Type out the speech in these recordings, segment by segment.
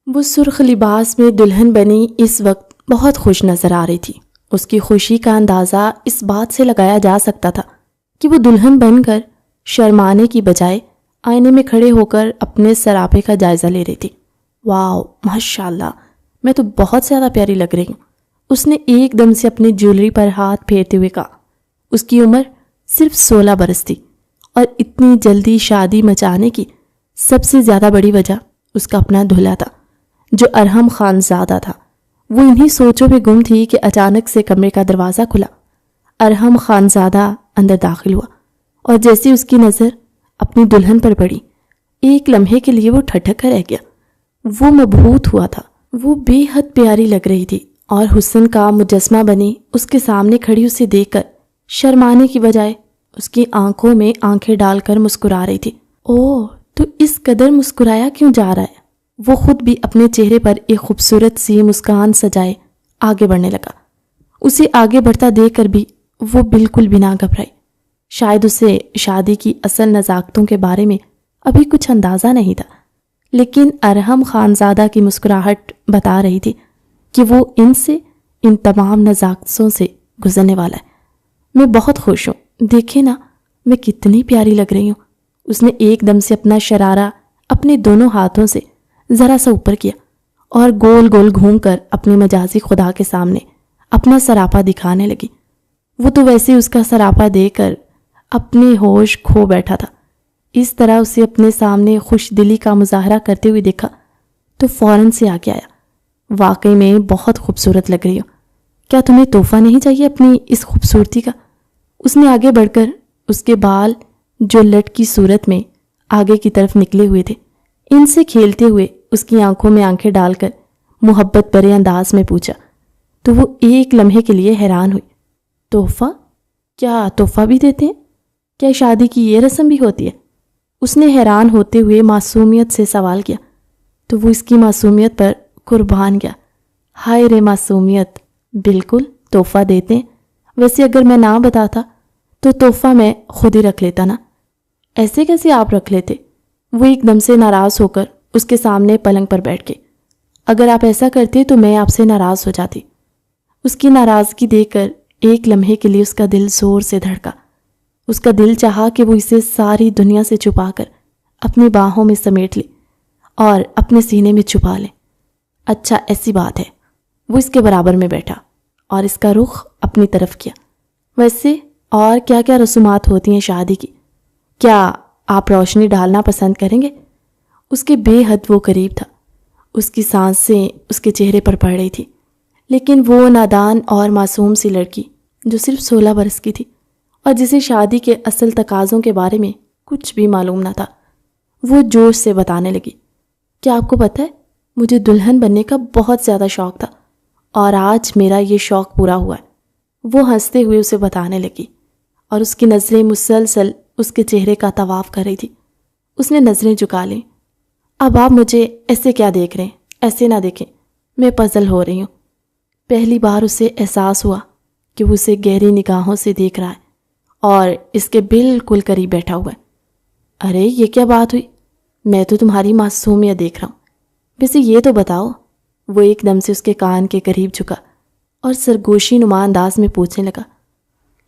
وہ سرخ لباس میں دلہن بنی اس وقت بہت خوش نظر آ رہی تھی۔ اس کی خوشی کا اندازہ اس بات سے لگایا جا سکتا تھا کہ وہ دلہن بن کر شرمانے کی بجائے آئینے میں کھڑے ہو کر اپنے سراپے کا جائزہ لے رہی تھی۔ واو، ماشاءاللہ، میں تو بہت زیادہ پیاری لگ رہی ہوں، اس نے ایک دم سے اپنی جیولری پر ہاتھ پھیرتے ہوئے کہا۔ اس کی عمر صرف 16 برس تھی اور اتنی جلدی شادی مچانے کی سب سے زیادہ بڑی وجہ اس کا اپنا دلہا تھا جو ارحم خانزادہ تھا۔ وہ انہی سوچوں میں گم تھی کہ اچانک سے کمرے کا دروازہ کھلا۔ ارحم خانزادہ اندر داخل ہوا اور جیسے اس کی نظر اپنی دلہن پر پڑی، ایک لمحے کے لیے وہ ٹھٹک کر رہ گیا۔ وہ مبہوت ہوا تھا، وہ بے حد پیاری لگ رہی تھی اور حسن کا مجسمہ بنی اس کے سامنے کھڑی اسے دیکھ کر شرمانے کی بجائے اس کی آنکھوں میں آنکھیں ڈال کر مسکرا رہی تھی۔ اوہ، تو اس قدر مسکرایا کیوں جا رہا ہے؟ وہ خود بھی اپنے چہرے پر ایک خوبصورت سی مسکان سجائے آگے بڑھنے لگا۔ اسے آگے بڑھتا دیکھ کر بھی وہ بالکل بھی نہ گھبرائی۔ شاید اسے شادی کی اصل نزاکتوں کے بارے میں ابھی کچھ اندازہ نہیں تھا، لیکن ارحم خانزادہ کی مسکراہٹ بتا رہی تھی کہ وہ ان تمام نزاکتوں سے گزرنے والا ہے۔ میں بہت خوش ہوں، دیکھیں نا میں کتنی پیاری لگ رہی ہوں۔ اس نے ایک دم سے اپنا شرارہ اپنے دونوں ہاتھوں سے ذرا سا اوپر کیا اور گول گول گھوم کر اپنے مجازی خدا کے سامنے اپنا سراپا دکھانے لگی۔ وہ تو ویسے اس کا سراپا دیکھ کر اپنے ہوش کھو بیٹھا تھا۔ اس طرح اسے اپنے سامنے خوش دلی کا مظاہرہ کرتے ہوئے دیکھا تو فوراً سے آگے آیا۔ واقعی میں بہت خوبصورت لگ رہی ہو، کیا تمہیں تحفہ نہیں چاہیے اپنی اس خوبصورتی کا؟ اس نے آگے بڑھ کر اس کے بال جو لٹ کی صورت میں آگے کی طرف نکلے ہوئے تھے ان سے کھیلتے ہوئے اس کی آنکھوں میں آنکھیں ڈال کر محبت بھرے انداز میں پوچھا تو وہ ایک لمحے کے لیے حیران ہوئی۔ تحفہ؟ کیا تحفہ بھی دیتے ہیں؟ کیا شادی کی یہ رسم بھی ہوتی ہے؟ اس نے حیران ہوتے ہوئے معصومیت سے سوال کیا تو وہ اس کی معصومیت پر قربان گیا۔ ہائے رے معصومیت، بالکل تحفہ دیتے ہیں۔ ویسے اگر میں نہ بتاتا تو تحفہ میں خود ہی رکھ لیتا نا۔ ایسے کیسے آپ رکھ لیتے؟ وہ ایک دم سے ناراض ہو کر اس کے سامنے پلنگ پر بیٹھ گئی۔ اگر آپ ایسا کرتے تو میں آپ سے ناراض ہو جاتی۔ اس کی ناراضگی دیکھ کر ایک لمحے کے لیے اس کا دل زور سے دھڑکا۔ اس کا دل چاہا کہ وہ اسے ساری دنیا سے چھپا کر اپنی باہوں میں سمیٹ لے اور اپنے سینے میں چھپا لے۔ اچھا، ایسی بات ہے۔ وہ اس کے برابر میں بیٹھا اور اس کا رخ اپنی طرف کیا۔ ویسے اور کیا کیا رسومات ہوتی ہیں شادی کی؟ کیا آپ روشنی ڈالنا پسند کریں گے؟ اس کے بے حد وہ قریب تھا۔ اس کی سانسیں اس کے چہرے پر پڑ رہی تھی، لیکن وہ نادان اور معصوم سی لڑکی جو صرف 16 برس کی تھی اور جسے شادی کے اصل تقاضوں کے بارے میں کچھ بھی معلوم نہ تھا، وہ جوش سے بتانے لگی، کیا آپ کو پتہ ہے مجھے دلہن بننے کا بہت زیادہ شوق تھا اور آج میرا یہ شوق پورا ہوا ہے۔ وہ ہنستے ہوئے اسے بتانے لگی اور اس کی نظریں مسلسل اس کے چہرے کا طواف کر رہی تھی۔ اس نے نظریں جھکا لیں۔ اب آپ مجھے ایسے کیا دیکھ رہے ہیں؟ ایسے نہ دیکھیں، میں پزل ہو رہی ہوں۔ پہلی بار اسے احساس ہوا کہ وہ اسے گہری نگاہوں سے دیکھ رہا ہے اور اس کے بالکل قریب بیٹھا ہوا ہے۔ ارے یہ کیا بات ہوئی؟ میں تو تمہاری معصومیت دیکھ رہا ہوں۔ ویسے یہ تو بتاؤ۔ وہ ایک دم سے اس کے کان کے قریب جھکا اور سرگوشی نما انداز میں پوچھنے لگا،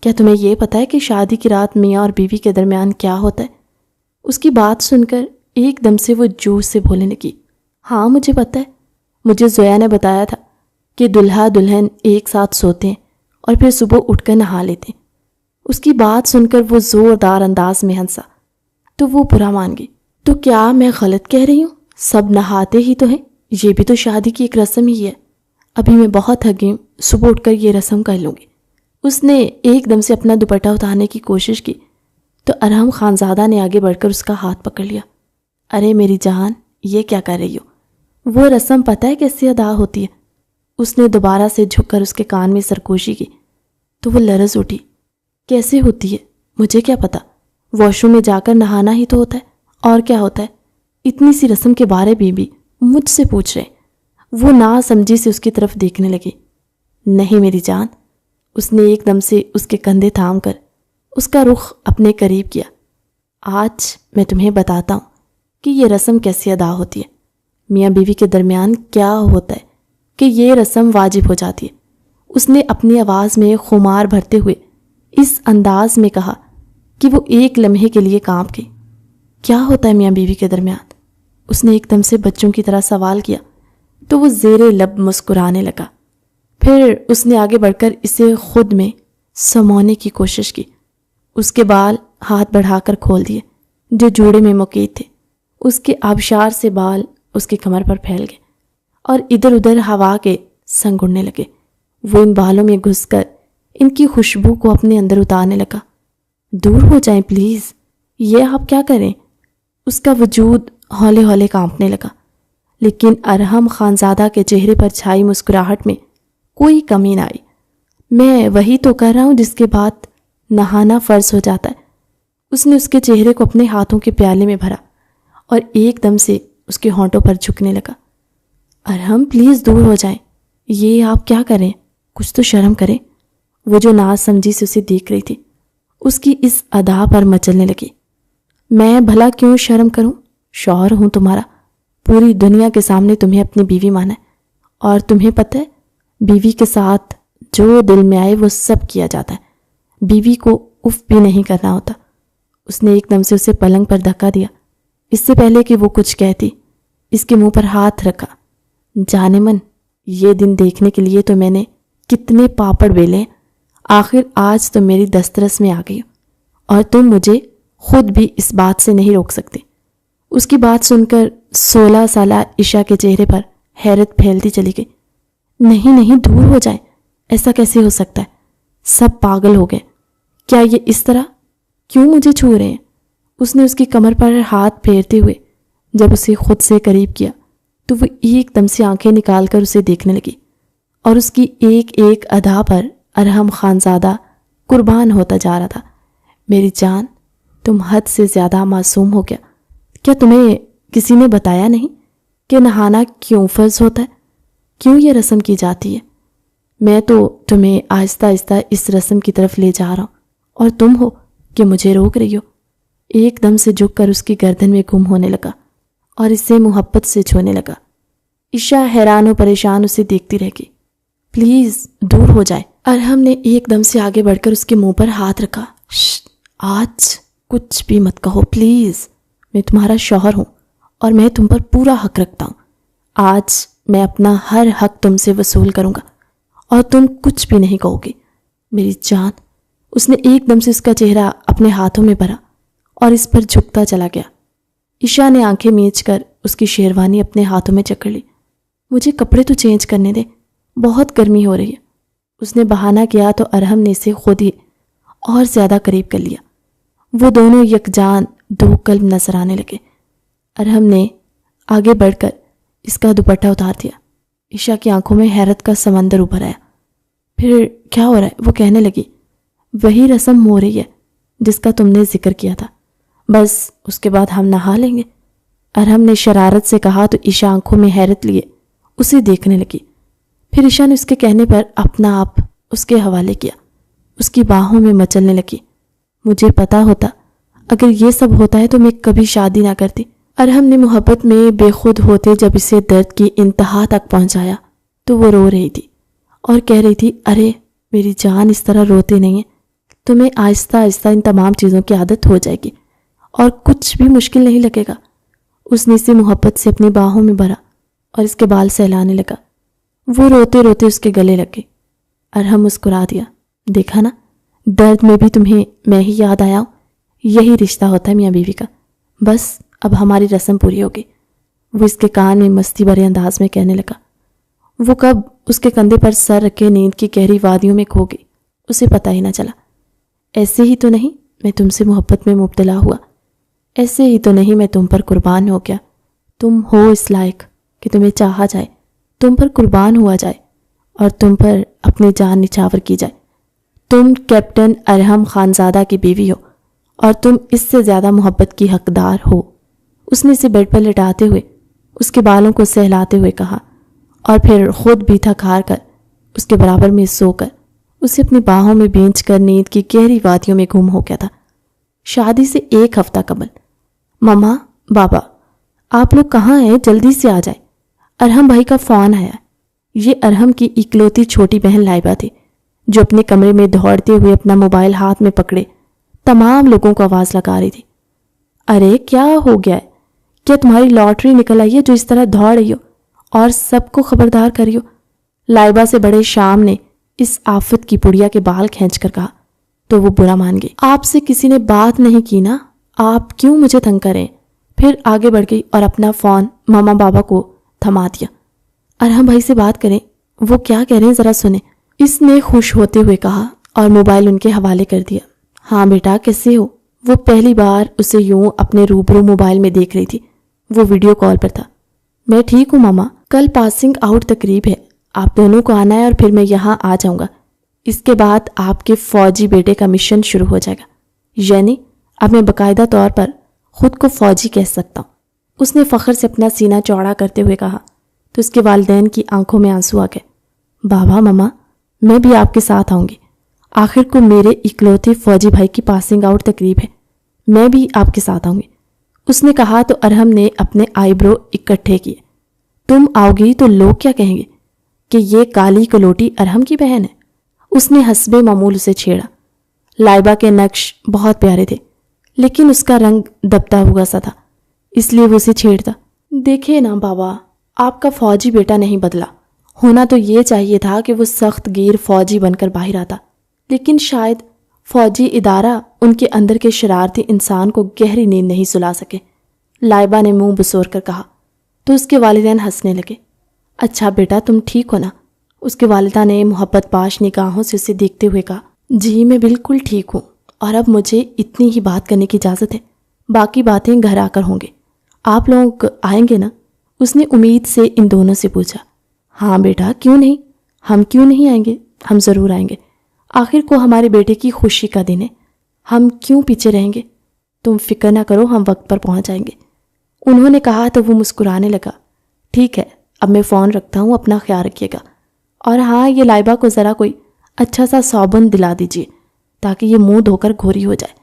کیا تمہیں یہ پتہ ہے کہ شادی کی رات میاں اور بیوی کے درمیان کیا ہوتا ہے؟ اس کی بات سن کر ایک دم سے وہ جوش سے بولنے لگی، ہاں مجھے پتہ ہے، مجھے زویا نے بتایا تھا کہ دلہا دلہن ایک ساتھ سوتے ہیں اور پھر صبح اٹھ کر نہا لیتے ہیں۔ اس کی بات سن کر وہ زوردار انداز میں ہنسا تو وہ برا مان گئی، تو کیا میں غلط کہہ رہی ہوں؟ سب نہاتے ہی تو ہیں، یہ بھی تو شادی کی ایک رسم ہی ہے۔ ابھی میں بہت تھک گئی ہوں، صبح اٹھ کر یہ رسم کر لوں گی۔ اس نے ایک دم سے اپنا دوپٹہ اتارنے کی کوشش کی تو ارحم خانزادہ نے آگے بڑھ کر اس کا ہاتھ پکڑ لیا۔ ارے میری جان، یہ کیا کر رہی ہو؟ وہ رسم پتہ ہے کیسے ادا ہوتی ہے؟ اس نے دوبارہ سے جھک کر اس کے کان میں سرگوشی کی تو وہ لرز اٹھی۔ کیسے ہوتی ہے مجھے کیا پتا، واش روم میں جا کر نہانا ہی تو ہوتا ہے، اور کیا ہوتا ہے؟ اتنی سی رسم کے بارے میں بھی مجھ سے پوچھ رہے۔ وہ نا سمجھی سے اس کی طرف دیکھنے لگی۔ نہیں میری جان، اس نے ایک دم سے اس کے کندھے تھام کر اس کا رخ اپنے قریب کیا۔ آج میں تمہیں بتاتا ہوں کہ یہ رسم کیسے ادا ہوتی ہے۔ میاں بیوی کے درمیان کیا ہوتا ہے کہ یہ رسم واجب ہو جاتی ہے؟ اس نے اپنی آواز میں خمار بھرتے ہوئے اس انداز میں کہا کہ وہ ایک لمحے کے لیے کانپ گئی۔ کیا ہوتا ہے میاں بیوی کے درمیان؟ اس نے ایک دم سے بچوں کی طرح سوال کیا تو وہ زیر لب مسکرانے لگا۔ پھر اس نے آگے بڑھ کر اسے خود میں سمونے کی کوشش کی۔ اس کے بال ہاتھ بڑھا کر کھول دیے جو جوڑے میں مقید تھے۔ اس کے آبشار سے بال اس کی کمر پر پھیل گئے اور ادھر ادھر ہوا کے سنگ اڑنے لگے۔ وہ ان بالوں میں گھس کر ان کی خوشبو کو اپنے اندر اتارنے لگا۔ دور ہو جائیں پلیز، یہ آپ کیا کریں؟ اس کا وجود ہولے ہولے کانپنے لگا، لیکن ارحم خانزادہ کے چہرے پر چھائی مسکراہٹ میں کوئی کمی نہ آئی۔ میں وہی تو کر رہا ہوں جس کے بعد نہانا فرض ہو جاتا ہے۔ اس نے اس کے چہرے کو اپنے ہاتھوں کے پیالے میں بھرا اور ایک دم سے اس کے ہونٹوں پر جھکنے لگا۔ ارحم پلیز دور ہو جائیں، یہ آپ کیا کریں؟ کچھ تو شرم کریں۔ وہ جو ناز سمجھی سے اسے دیکھ رہی تھی اس کی اس ادا پر مچلنے لگی۔ میں بھلا کیوں شرم کروں؟ شوہر ہوں تمہارا، پوری دنیا کے سامنے تمہیں اپنی بیوی مانا ہے، اور تمہیں پتہ ہے بیوی کے ساتھ جو دل میں آئے وہ سب کیا جاتا ہے، بیوی کو اف بھی نہیں کرنا ہوتا۔ اس نے ایک دم سے اسے پلنگ پر دھکا دیا۔ اس سے پہلے کہ وہ کچھ کہتی اس کے منہ پر ہاتھ رکھا۔ جانے من، یہ دن دیکھنے کے لیے تو میں نے کتنے پاپڑ بیلے ہیں، آخر آج تو میری دسترس میں آ گئی ہو، اور تم مجھے خود بھی اس بات سے نہیں روک سکتے۔ اس کی بات سن کر 16 سالہ عشا کے چہرے پر حیرت پھیلتی چلی گئی۔ نہیں نہیں، دور ہو جائیں، ایسا کیسے ہو سکتا ہے؟ سب پاگل ہو گئے، کیا یہ اس طرح؟ کیوں مجھے چھو رہے ہیں؟ اس نے اس کی کمر پر ہاتھ پھیرتے ہوئے جب اسے خود سے قریب کیا تو وہ ایک دم سے آنکھیں نکال کر اسے دیکھنے لگی، اور اس کی ایک ایک ادا پر ارحم خانزادہ قربان ہوتا جا رہا تھا۔ میری جان، تم حد سے زیادہ معصوم ہو گیا۔ کیا تمہیں کسی نے بتایا نہیں کہ نہانا کیوں فرض ہوتا ہے، کیوں یہ رسم کی جاتی ہے؟ میں تو تمہیں آہستہ آہستہ اس رسم کی طرف لے جا رہا ہوں، اور تم ہو کہ مجھے روک رہی ہو۔ ایک دم سے جھک کر اس کی گردن میں گم ہونے لگا اور اسے محبت سے چھونے لگا۔ عشا حیران و پریشان اسے دیکھتی رہ گئی۔ پلیز دور ہو جائے۔ ارحم نے ایک دم سے آگے بڑھ کر اس کے منہ پر ہاتھ رکھا۔ آج کچھ بھی مت کہو پلیز، میں تمہارا شوہر ہوں اور میں تم پر پورا حق رکھتا ہوں۔ آج میں اپنا ہر حق تم سے وصول کروں گا اور تم کچھ بھی نہیں کہو گے، میری جان۔ اس نے ایک دم سے اس کا چہرہ اپنے ہاتھوں میں بھرا اور اس پر جھکتا چلا گیا۔ عشا نے آنکھیں میچ کر اس کی شیروانی اپنے ہاتھوں میں جکڑ لی۔ مجھے کپڑے تو چینج کرنے دے، بہت گرمی ہو رہی ہے۔ اس نے بہانہ کیا تو ارحم نے اسے خود ہی اور زیادہ قریب کر لیا۔ وہ دونوں یکجان دو قلب نظر آنے لگے۔ ارحم نے آگے بڑھ کر اس کا دوپٹہ اتار دیا۔ عشا کی آنکھوں میں حیرت کا سمندر ابھر آیا۔ پھر کیا ہو رہا ہے؟ وہ کہنے لگی۔ وہی رسم ہو رہی ہے جس کا تم نے ذکر کیا تھا، بس اس کے بعد ہم نہا لیں گے۔ ارحم نے شرارت سے کہا تو عشا آنکھوں میں حیرت لیے اسے دیکھنے لگی۔ پھر عشا نے اس کے کہنے پر اپنا آپ اس کے حوالے کیا، اس کی باہوں میں مچلنے لگی۔ مجھے پتا ہوتا اگر یہ سب ہوتا ہے تو میں کبھی شادی نہ کرتی۔ ارحم نے محبت میں بے خود ہوتے جب اسے درد کی انتہا تک پہنچایا تو وہ رو رہی تھی اور کہہ رہی تھی، ارے میری جان، اس طرح روتے نہیں ہیں، تمہیں آہستہ آہستہ ان تمام چیزوں کی عادت ہو جائے گی اور کچھ بھی مشکل نہیں لگے گا۔ اس نے اسے محبت سے اپنی باہوں میں بھرا اور اس کے بال سہلانے لگا۔ وہ روتے روتے اس کے گلے لگ گئی۔ ارحم مسکرا دیا۔ دیکھا نا، درد میں بھی تمہیں میں ہی یاد آیا ہوں۔ یہی رشتہ ہوتا ہے میاں بیوی کا۔ بس اب ہماری رسم پوری ہوگی۔ وہ اس کے کان میں مستی بھرے انداز میں کہنے لگا۔ وہ کب اس کے کندھے پر سر رکھے نیند کی گہری وادیوں میں کھو گئی، اسے پتہ ہی نہ چلا۔ ایسے ہی تو نہیں میں تم سے محبت میں مبتلا ہوا، ایسے ہی تو نہیں میں تم پر قربان ہو گیا۔ تم ہو اس لائق کہ تمہیں چاہا جائے، تم پر قربان ہوا جائے اور تم پر اپنی جان نچھاور کی جائے۔ تم کیپٹن ارحم خانزادہ کی بیوی ہو اور تم اس سے زیادہ محبت کی حقدار ہو۔ اس نے اسے بیڈ پر لٹاتے ہوئے اس کے بالوں کو سہلاتے ہوئے کہا، اور پھر خود بھی تھک ہار کر اس کے برابر میں سو کر اسے اپنی باہوں میں بھینچ کر نیند کی گہری وادیوں میں گم ہو گیا تھا۔ شادی سے 1 ہفتہ قبل ماما، بابا، آپ لوگ کہاں ہیں؟ جلدی سے آ جائیں، ارحم بھائی کا فون آیا۔ یہ ارحم کی اکلوتی چھوٹی بہن لائبہ تھی، جو اپنے کمرے میں دوڑتے ہوئے اپنا موبائل ہاتھ میں پکڑے تمام لوگوں کو آواز لگا رہی تھی۔ ارے کیا ہو گیا ہے؟ کیا تمہاری لاٹری نکل آئی ہے جو اس طرح دوڑ رہی ہو اور سب کو خبردار کری ہو؟ لائبہ سے بڑے شام نے اس آفت کی پڑیا کے بال کھینچ کر کہا تو وہ برا مان گئی۔ آپ سے کسی نے بات نہیں کی نا، آپ کیوں مجھے تنگ کریں؟ پھر آگے بڑھ گئی اور اپنا فون ماما بابا کو تھما دیا۔ ارحم بھائی سے بات کریں، وہ کیا کہہ رہے ہیں ذرا سنیں، اس نے خوش ہوتے ہوئے کہا اور موبائل ان کے حوالے کر دیا۔ ہاں بیٹا کیسے ہو؟ وہ پہلی بار اسے یوں اپنے روبرو موبائل میں دیکھ رہی تھی۔ وہ ویڈیو کال پر تھا۔ میں ٹھیک ہوں ماما، کل پاسنگ آؤٹ تقریب ہے، آپ دونوں کو آنا ہے اور پھر میں یہاں آ جاؤں گا۔ اس کے بعد آپ کے فوجی بیٹے کا مشن شروع ہو جائے گا، یعنی اب میں باقاعدہ طور پر خود کو فوجی کہہ سکتا ہوں۔ اس نے فخر سے اپنا سینہ چوڑا کرتے ہوئے کہا تو اس کے والدین کی آنکھوں میں آنسو آ گئے۔ بابا ماما میں بھی آپ کے ساتھ آؤں گی، آخر کو میرے اکلوتے فوجی بھائی کی پاسنگ آؤٹ تقریب ہے، میں بھی آپ کے ساتھ آؤں گی۔ اس نے کہا تو ارحم نے اپنے آئی برو اکٹھے کیے۔ تم آؤ گی تو لوگ کیا کہیں گے کہ یہ کالی کلوٹی ارحم کی بہن ہے؟ اس نے حسب معمول اسے چھیڑا۔ لائبہ کے نقش بہت پیارے تھے لیکن اس کا رنگ دبتا ہوا سا تھا، اس لیے وہ اسے چھیڑتا۔ دیکھے نا بابا، آپ کا فوجی بیٹا نہیں بدلا، ہونا تو یہ چاہیے تھا کہ وہ سخت گیر فوجی بن کر باہر آتا، لیکن شاید فوجی ادارہ ان کے اندر کے شرارتی انسان کو گہری نیند نہیں سلا سکے۔ لائبہ نے منہ بسور کر کہا تو اس کے والدین ہنسنے لگے۔ اچھا بیٹا تم ٹھیک ہو نا؟ اس کے والدہ نے محبت پاش نگاہوں سے اسے دیکھتے ہوئے کہا جی میں بالکل ٹھیک ہوں، اور اب مجھے اتنی ہی بات کرنے کی اجازت ہے، باقی باتیں گھر آ کر ہوں گے۔ آپ لوگ آئیں گے نا؟ اس نے امید سے ان دونوں سے پوچھا۔ ہاں بیٹا کیوں نہیں، ہم کیوں نہیں آئیں گے، ہم ضرور آئیں گے، آخر کو ہمارے بیٹے کی خوشی کا دن ہے، ہم کیوں پیچھے رہیں گے؟ تم فکر نہ کرو، ہم وقت پر پہنچ جائیں گے۔ انہوں نے کہا تو وہ مسکرانے لگا۔ ٹھیک ہے اب میں فون رکھتا ہوں، اپنا خیال رکھیے گا، اور ہاں یہ لائبہ کو ذرا کوئی اچھا سا صابن دلا دیجیے تاکہ یہ منہ دھو کر گھوری ہو جائے۔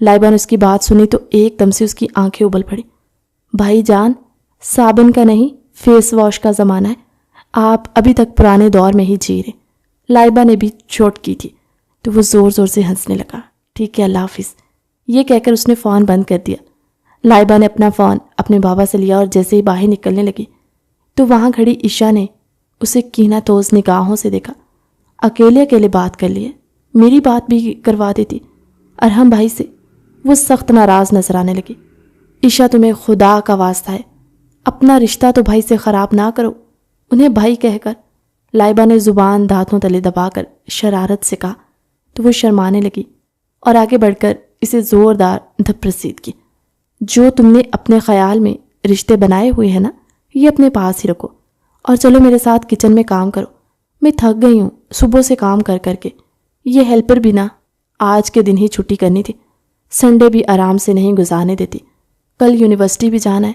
لائبہ نے اس کی بات سنی تو ایک دم سے اس کی آنکھیں ابل پڑی۔ بھائی جان صابن کا نہیں فیس واش کا زمانہ ہے، آپ ابھی تک پرانے دور میں ہی جی رہے۔ لائبہ نے بھی چوٹ کی تھی تو وہ زور زور سے ہنسنے لگا۔ ٹھیک ہے اللہ حافظ، یہ کہہ کر اس نے فون بند کر دیا۔ لائبہ نے اپنا فون اپنے بابا سے لیا اور جیسے ہی باہر نکلنے لگی تو وہاں کھڑی عشا نے اسے کینہ توز نگاہوں سے دیکھا۔ اکیلے اکیلے بات کر لیے، میری بات بھی کروا دیتی ارحم بھائی سے۔ وہ سخت ناراض نظر آنے لگی۔ عشا تمہیں خدا کا واسطہ ہے، اپنا رشتہ تو بھائی سے خراب نہ کرو، انہیں بھائی کہہ کر۔ لائبہ نے زبان دانتوں تلے دبا کر شرارت سے کہا تو وہ شرمانے لگی اور آگے بڑھ کر اسے زوردار دھپ رسید کی۔ جو تم نے اپنے خیال میں رشتے بنائے ہوئے ہیں نا، یہ اپنے پاس ہی رکھو اور چلو میرے ساتھ کچن میں کام کرو، میں تھک گئی ہوں صبح سے کام کر کر کے۔ یہ ہیلپر بھی نا آج کے دن ہی چھٹی کرنی تھی، سنڈے بھی آرام سے نہیں گزارنے دیتی، کل یونیورسٹی بھی جانا ہے،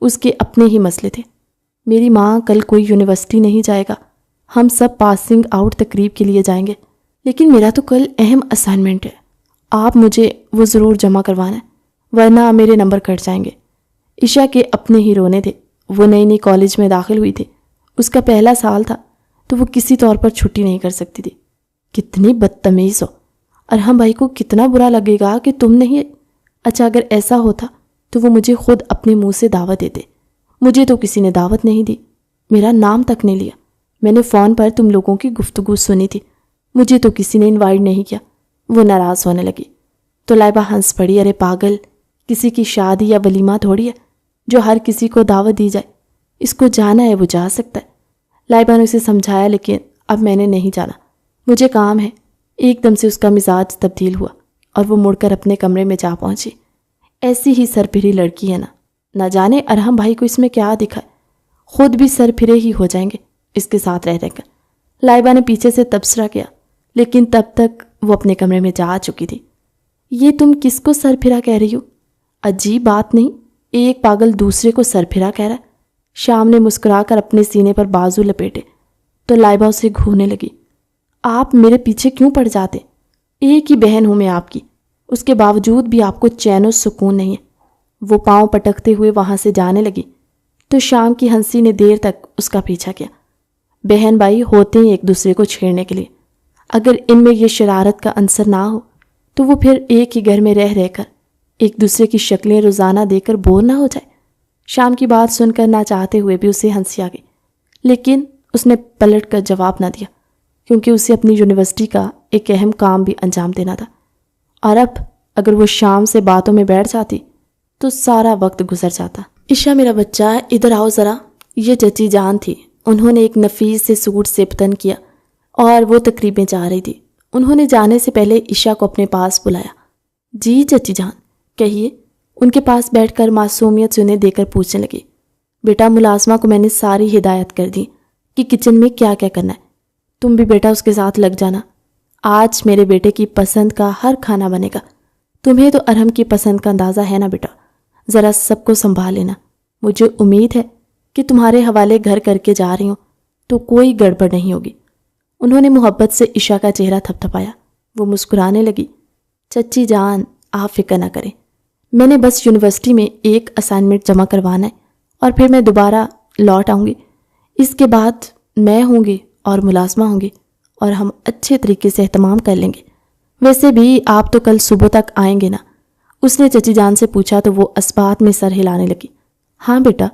اس کے اپنے ہی مسئلے تھے۔ میری ماں کل کوئی یونیورسٹی نہیں جائے گا، ہم سب پاسنگ آؤٹ تقریب کے لیے جائیں گے، لیکن میرا تو کل اہم اسائنمنٹ ہے، آپ مجھے وہ ضرور جمع کروانا ہے ورنہ میرے نمبر کٹ جائیں گے۔ عشا کے اپنے ہی رونے تھے، وہ نئی نئی کالج میں داخل ہوئی تھی، اس کا پہلا سال تھا تو وہ کسی طور پر چھٹی نہیں کر سکتی تھی۔ کتنی بدتمیز ہو، ارحم بھائی کو کتنا برا لگے گا کہ تم نہیں۔ اچھا اگر ایسا ہوتا تو وہ مجھے خود اپنے منہ سے دعوت دیتے، مجھے تو کسی نے دعوت نہیں دی، میرا نام تک نہیں لیا۔ میں نے فون پر تم لوگوں کی گفتگو سنی تھی، مجھے تو کسی نے انوائٹ نہیں کیا۔ وہ ناراض ہونے لگی تو لائبہ ہنس پڑی۔ ارے پاگل، کسی کی شادی یا ولیمہ تھوڑی ہے جو ہر کسی کو دعوت دی جائے، اس کو جانا ہے وہ جا سکتا ہے۔ لائبہ نے اسے سمجھایا لیکن اب میں نے نہیں جانا، مجھے کام ہے۔ ایک دم سے اس کا مزاج تبدیل ہوا اور وہ مڑ کر اپنے کمرے میں جا پہنچی۔ ایسی ہی سر پھری لڑکی ہے نہ جانے ارحم بھائی کو اس میں کیا دکھا ہے، خود بھی سر پھرے ہی ہو جائیں گے اس کے ساتھ رہ کر۔ لائبہ نے پیچھے سے تبصرہ کیا لیکن تب تک وہ اپنے کمرے میں جا چکی تھی۔ یہ تم کس کو سر پھرا کہہ رہی ہو؟ عجیب بات نہیں، ایک پاگل دوسرے کو سر پھرا کہہ رہا ہے۔ شام نے مسکرا کر اپنے سینے پر بازو لپیٹے تو لائبہ اسے گھورنے لگی۔ آپ میرے پیچھے کیوں پڑ جاتے؟ ایک ہی بہن ہوں میں آپ کی، اس کے باوجود بھی آپ کو چین و سکون نہیں ہے۔ وہ پاؤں پٹکتے ہوئے وہاں سے جانے لگی تو شام کی ہنسی نے دیر تک اس کا پیچھا کیا۔ بہن بھائی ہوتے ہیں ایک دوسرے کو چھیڑنے کے لیے، اگر ان میں یہ شرارت کا عنصر نہ ہو تو وہ پھر ایک ہی گھر میں رہ کر ایک دوسرے کی شکلیں روزانہ دیکھ کر بور نہ ہو جائے۔ شام کی بات سن کر نہ چاہتے ہوئے بھی اسے ہنسی آ گئی، لیکن اس نے پلٹ کر جواب نہ دیا کیونکہ اسے اپنی یونیورسٹی کا ایک اہم کام بھی انجام دینا تھا، اور اب اگر وہ شام سے باتوں میں بیٹھ جاتی تو سارا وقت گزر جاتا۔ عشا میرا بچہ ادھر آؤ ذرا۔ یہ چچی جان تھی، انہوں نے ایک نفیس سے سوٹ سیبتن کیا اور وہ تقریب میں جا رہی تھی۔ انہوں نے جانے سے پہلے عشا کو اپنے پاس بلایا۔ جی چچی جان کہیے، ان کے پاس بیٹھ کر معصومیت سے انہیں دے کر پوچھنے لگی۔ بیٹا ملازمہ کو میں نے ساری ہدایت کر دی کہ کچن میں کیا کیا کرنا ہے، تم بھی بیٹا اس کے ساتھ لگ جانا۔ آج میرے بیٹے کی پسند کا ہر کھانا بنے گا۔ تمہیں تو ارحم کی پسند کا اندازہ ہے نا بیٹا، ذرا سب کو سنبھال لینا۔ مجھے امید ہے کہ تمہارے حوالے گھر کر کے جا رہی ہوں تو کوئی گڑبڑ نہیں ہوگی۔ انہوں نے محبت سے عشا کا چہرہ تھپتھپایا۔ وہ مسکرانے لگی۔ چچی جان آپ فکر نہ کریں، میں نے بس یونیورسٹی میں ایک اسائنمنٹ جمع کروانا ہے اور پھر میں دوبارہ لوٹ آؤں گی۔ اس کے بعد میں ہوں گی اور ملازمہ ہوں گی اور ہم اچھے طریقے سے اہتمام کر لیں گے۔ ویسے بھی آپ تو کل صبح تک آئیں گے نا؟ اس نے چچی جان سے پوچھا تو وہ اسبات میں سر ہلانے لگی۔ ہاں بیٹا،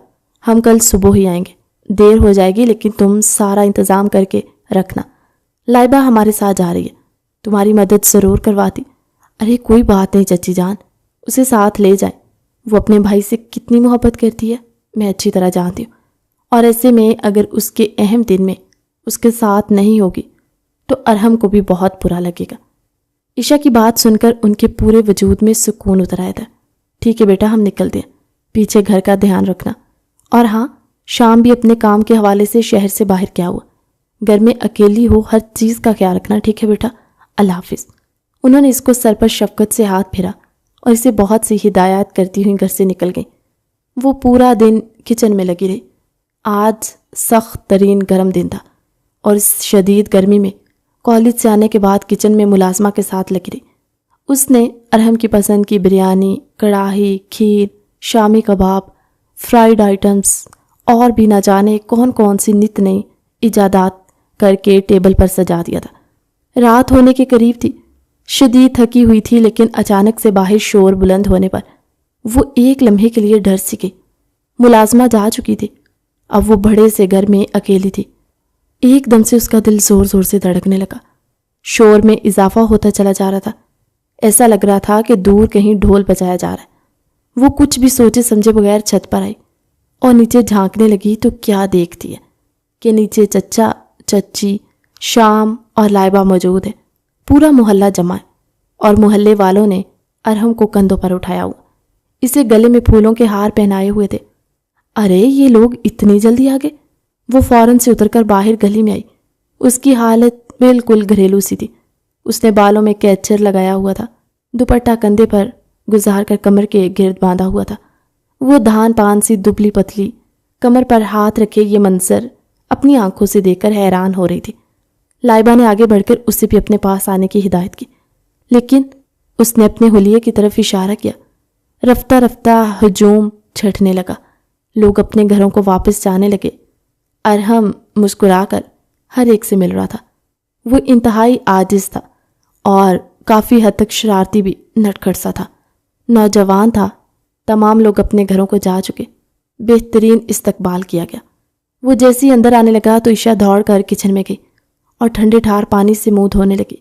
ہم کل صبح ہی آئیں گے، دیر ہو جائے گی لیکن تم سارا انتظام کر کے رکھنا۔ لائبہ ہمارے ساتھ جا رہی ہے، تمہاری مدد ضرور کرواتی۔ ارے کوئی بات نہیں چچی جان، اسے ساتھ لے جائیں، وہ اپنے بھائی سے کتنی محبت کرتی ہے میں اچھی طرح جانتی ہوں، اور ایسے میں اگر اس کے اہم دن میں اس کے ساتھ نہیں ہوگی تو ارحم کو بھی بہت برا لگے گا۔ عشا کی بات سن کر ان کے پورے وجود میں سکون اتر آیا تھا۔ ٹھیک ہے بیٹا، ہم نکلتے ہیں، پیچھے گھر کا دھیان رکھنا، اور ہاں شام بھی اپنے کام کے حوالے سے شہر سے باہر کیا ہوا، گھر میں اکیلی ہو، ہر چیز کا خیال رکھنا، ٹھیک ہے بیٹا، اللہ حافظ۔ انہوں نے اس کو سر پر شفقت سے ہاتھ پھیرا اور اسے بہت سی ہدایات کرتی ہوئی گھر سے نکل گئیں۔ وہ پورا دن کچن میں لگی رہی۔ آج سخت ترین گرم دن تھا اور اس شدید گرمی میں کالج سے آنے کے بعد کچن میں ملازمہ کے ساتھ لگی رہی۔ اس نے ارحم کی پسند کی بریانی، کڑاہی، کھیر، شامی کباب، فرائیڈ آئٹمز اور بھی نہ جانے کون کون سی نت نئی ایجادات کر کے ٹیبل پر سجا دیا تھا۔ رات ہونے کے قریب تھی، شدید تھکی ہوئی تھی، لیکن اچانک سے باہر شور بلند ہونے پر وہ ایک لمحے کے لیے ڈر سی گئی۔ ملازمہ جا چکی تھی، اب وہ بڑے سے گھر میں اکیلی تھی۔ ایک دم سے اس کا دل زور زور سے دھڑکنے لگا۔ شور میں اضافہ ہوتا چلا جا رہا تھا، ایسا لگ رہا تھا کہ دور کہیں ڈھول بجایا جا رہا ہے۔ وہ کچھ بھی سوچے سمجھے بغیر چھت پر آئی اور نیچے جھانکنے لگی تو کیا دیکھتی ہے کہ نیچے چچا، چچی، شام اور لائبہ موجود ہے۔ پورا محلہ جمع ہے اور محلے والوں نے ارحم کو کندھوں پر اٹھایا ہوا، اسے گلے میں پھولوں کے ہار پہنائے ہوئے تھے۔ ارے یہ لوگ اتنی جلدی آ گئے؟ وہ فوراً سے اتر کر باہر گلی میں آئی۔ اس کی حالت بالکل گھریلو سی تھی۔ اس نے بالوں میں کیچر لگایا ہوا تھا، دوپٹہ کندھے پر گزار کر کمر کے گرد باندھا ہوا تھا۔ وہ دھان پان سی دبلی پتلی، کمر پر ہاتھ رکھے یہ منظر اپنی آنکھوں سے دیکھ کر حیران ہو رہی تھی۔ لائبہ نے آگے بڑھ کر اسے بھی اپنے پاس آنے کی ہدایت کی، لیکن اس نے اپنے حلیے کی طرف اشارہ کیا۔ رفتہ رفتہ ہجوم چھٹنے لگا، لوگ اپنے گھروں کو واپس جانے لگے۔ ارحم مسکرا کر ہر ایک سے مل رہا تھا۔ وہ انتہائی عاجز تھا اور کافی حد تک شرارتی بھی، نٹکھٹ سا تھا، نوجوان تھا۔ تمام لوگ اپنے گھروں کو جا چکے، بہترین استقبال کیا گیا۔ وہ جیسے ہی اندر آنے لگا تو عشا دوڑ کر کچن میں گئی اور ٹھنڈے ٹھار پانی سے منہ دھونے لگی۔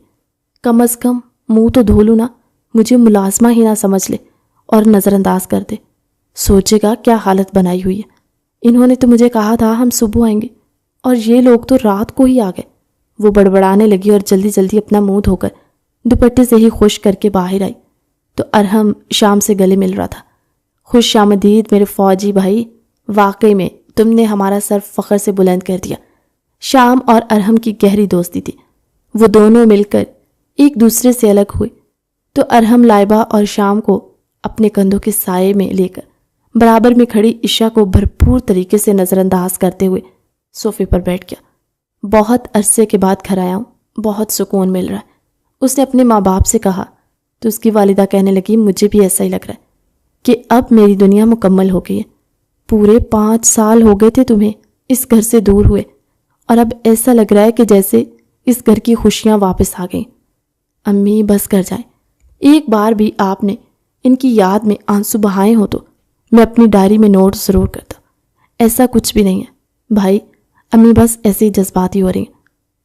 کم از کم منہ تو دھو لوں نا، مجھے ملازمہ ہی نہ سمجھ لے اور نظر انداز کر دے، سوچے گا کیا حالت بنائی ہوئی ہے۔ انہوں نے تو مجھے کہا تھا ہم صبح آئیں گے اور یہ لوگ تو رات کو ہی آ گئے۔ وہ بڑبڑانے لگی اور جلدی جلدی اپنا منہ دھو کر دوپٹے سے ہی خشک کر کے باہر آئی تو ارحم شام سے گلے مل رہا تھا۔ خوش آمدید میرے فوجی بھائی، واقعی میں تم نے ہمارا سر فخر سے بلند کر دیا۔ شام اور ارحم کی گہری دوستی تھی، وہ دونوں مل کر ایک دوسرے سے الگ ہوئے تو ارحم لائبہ اور شام کو اپنے کندھوں کے سائے میں لے کر برابر میں کھڑی عشا کو بھرپور طریقے سے نظر انداز کرتے ہوئے صوفے پر بیٹھ گیا۔ بہت عرصے کے بعد گھر آیا ہوں، بہت سکون مل رہا ہے، اس نے اپنے ماں باپ سے کہا تو اس کی والدہ کہنے لگی مجھے بھی ایسا ہی لگ رہا ہے۔ کہ اب میری دنیا مکمل ہو گئی ہے. پورے 5 سال ہو گئے تھے تمہیں اس گھر سے دور ہوئے، اور اب ایسا لگ رہا ہے کہ جیسے اس گھر کی خوشیاں واپس آ گئیں. امی بس کر جائیں. ایک بار بھی آپ نے ان کی یاد میں آنسو بہائے ہوں تو میں اپنی ڈائری میں نوٹ ضرور کرتا. ایسا کچھ بھی نہیں ہے بھائی، امی بس ایسے ہی جذباتی ہو رہی ہیں.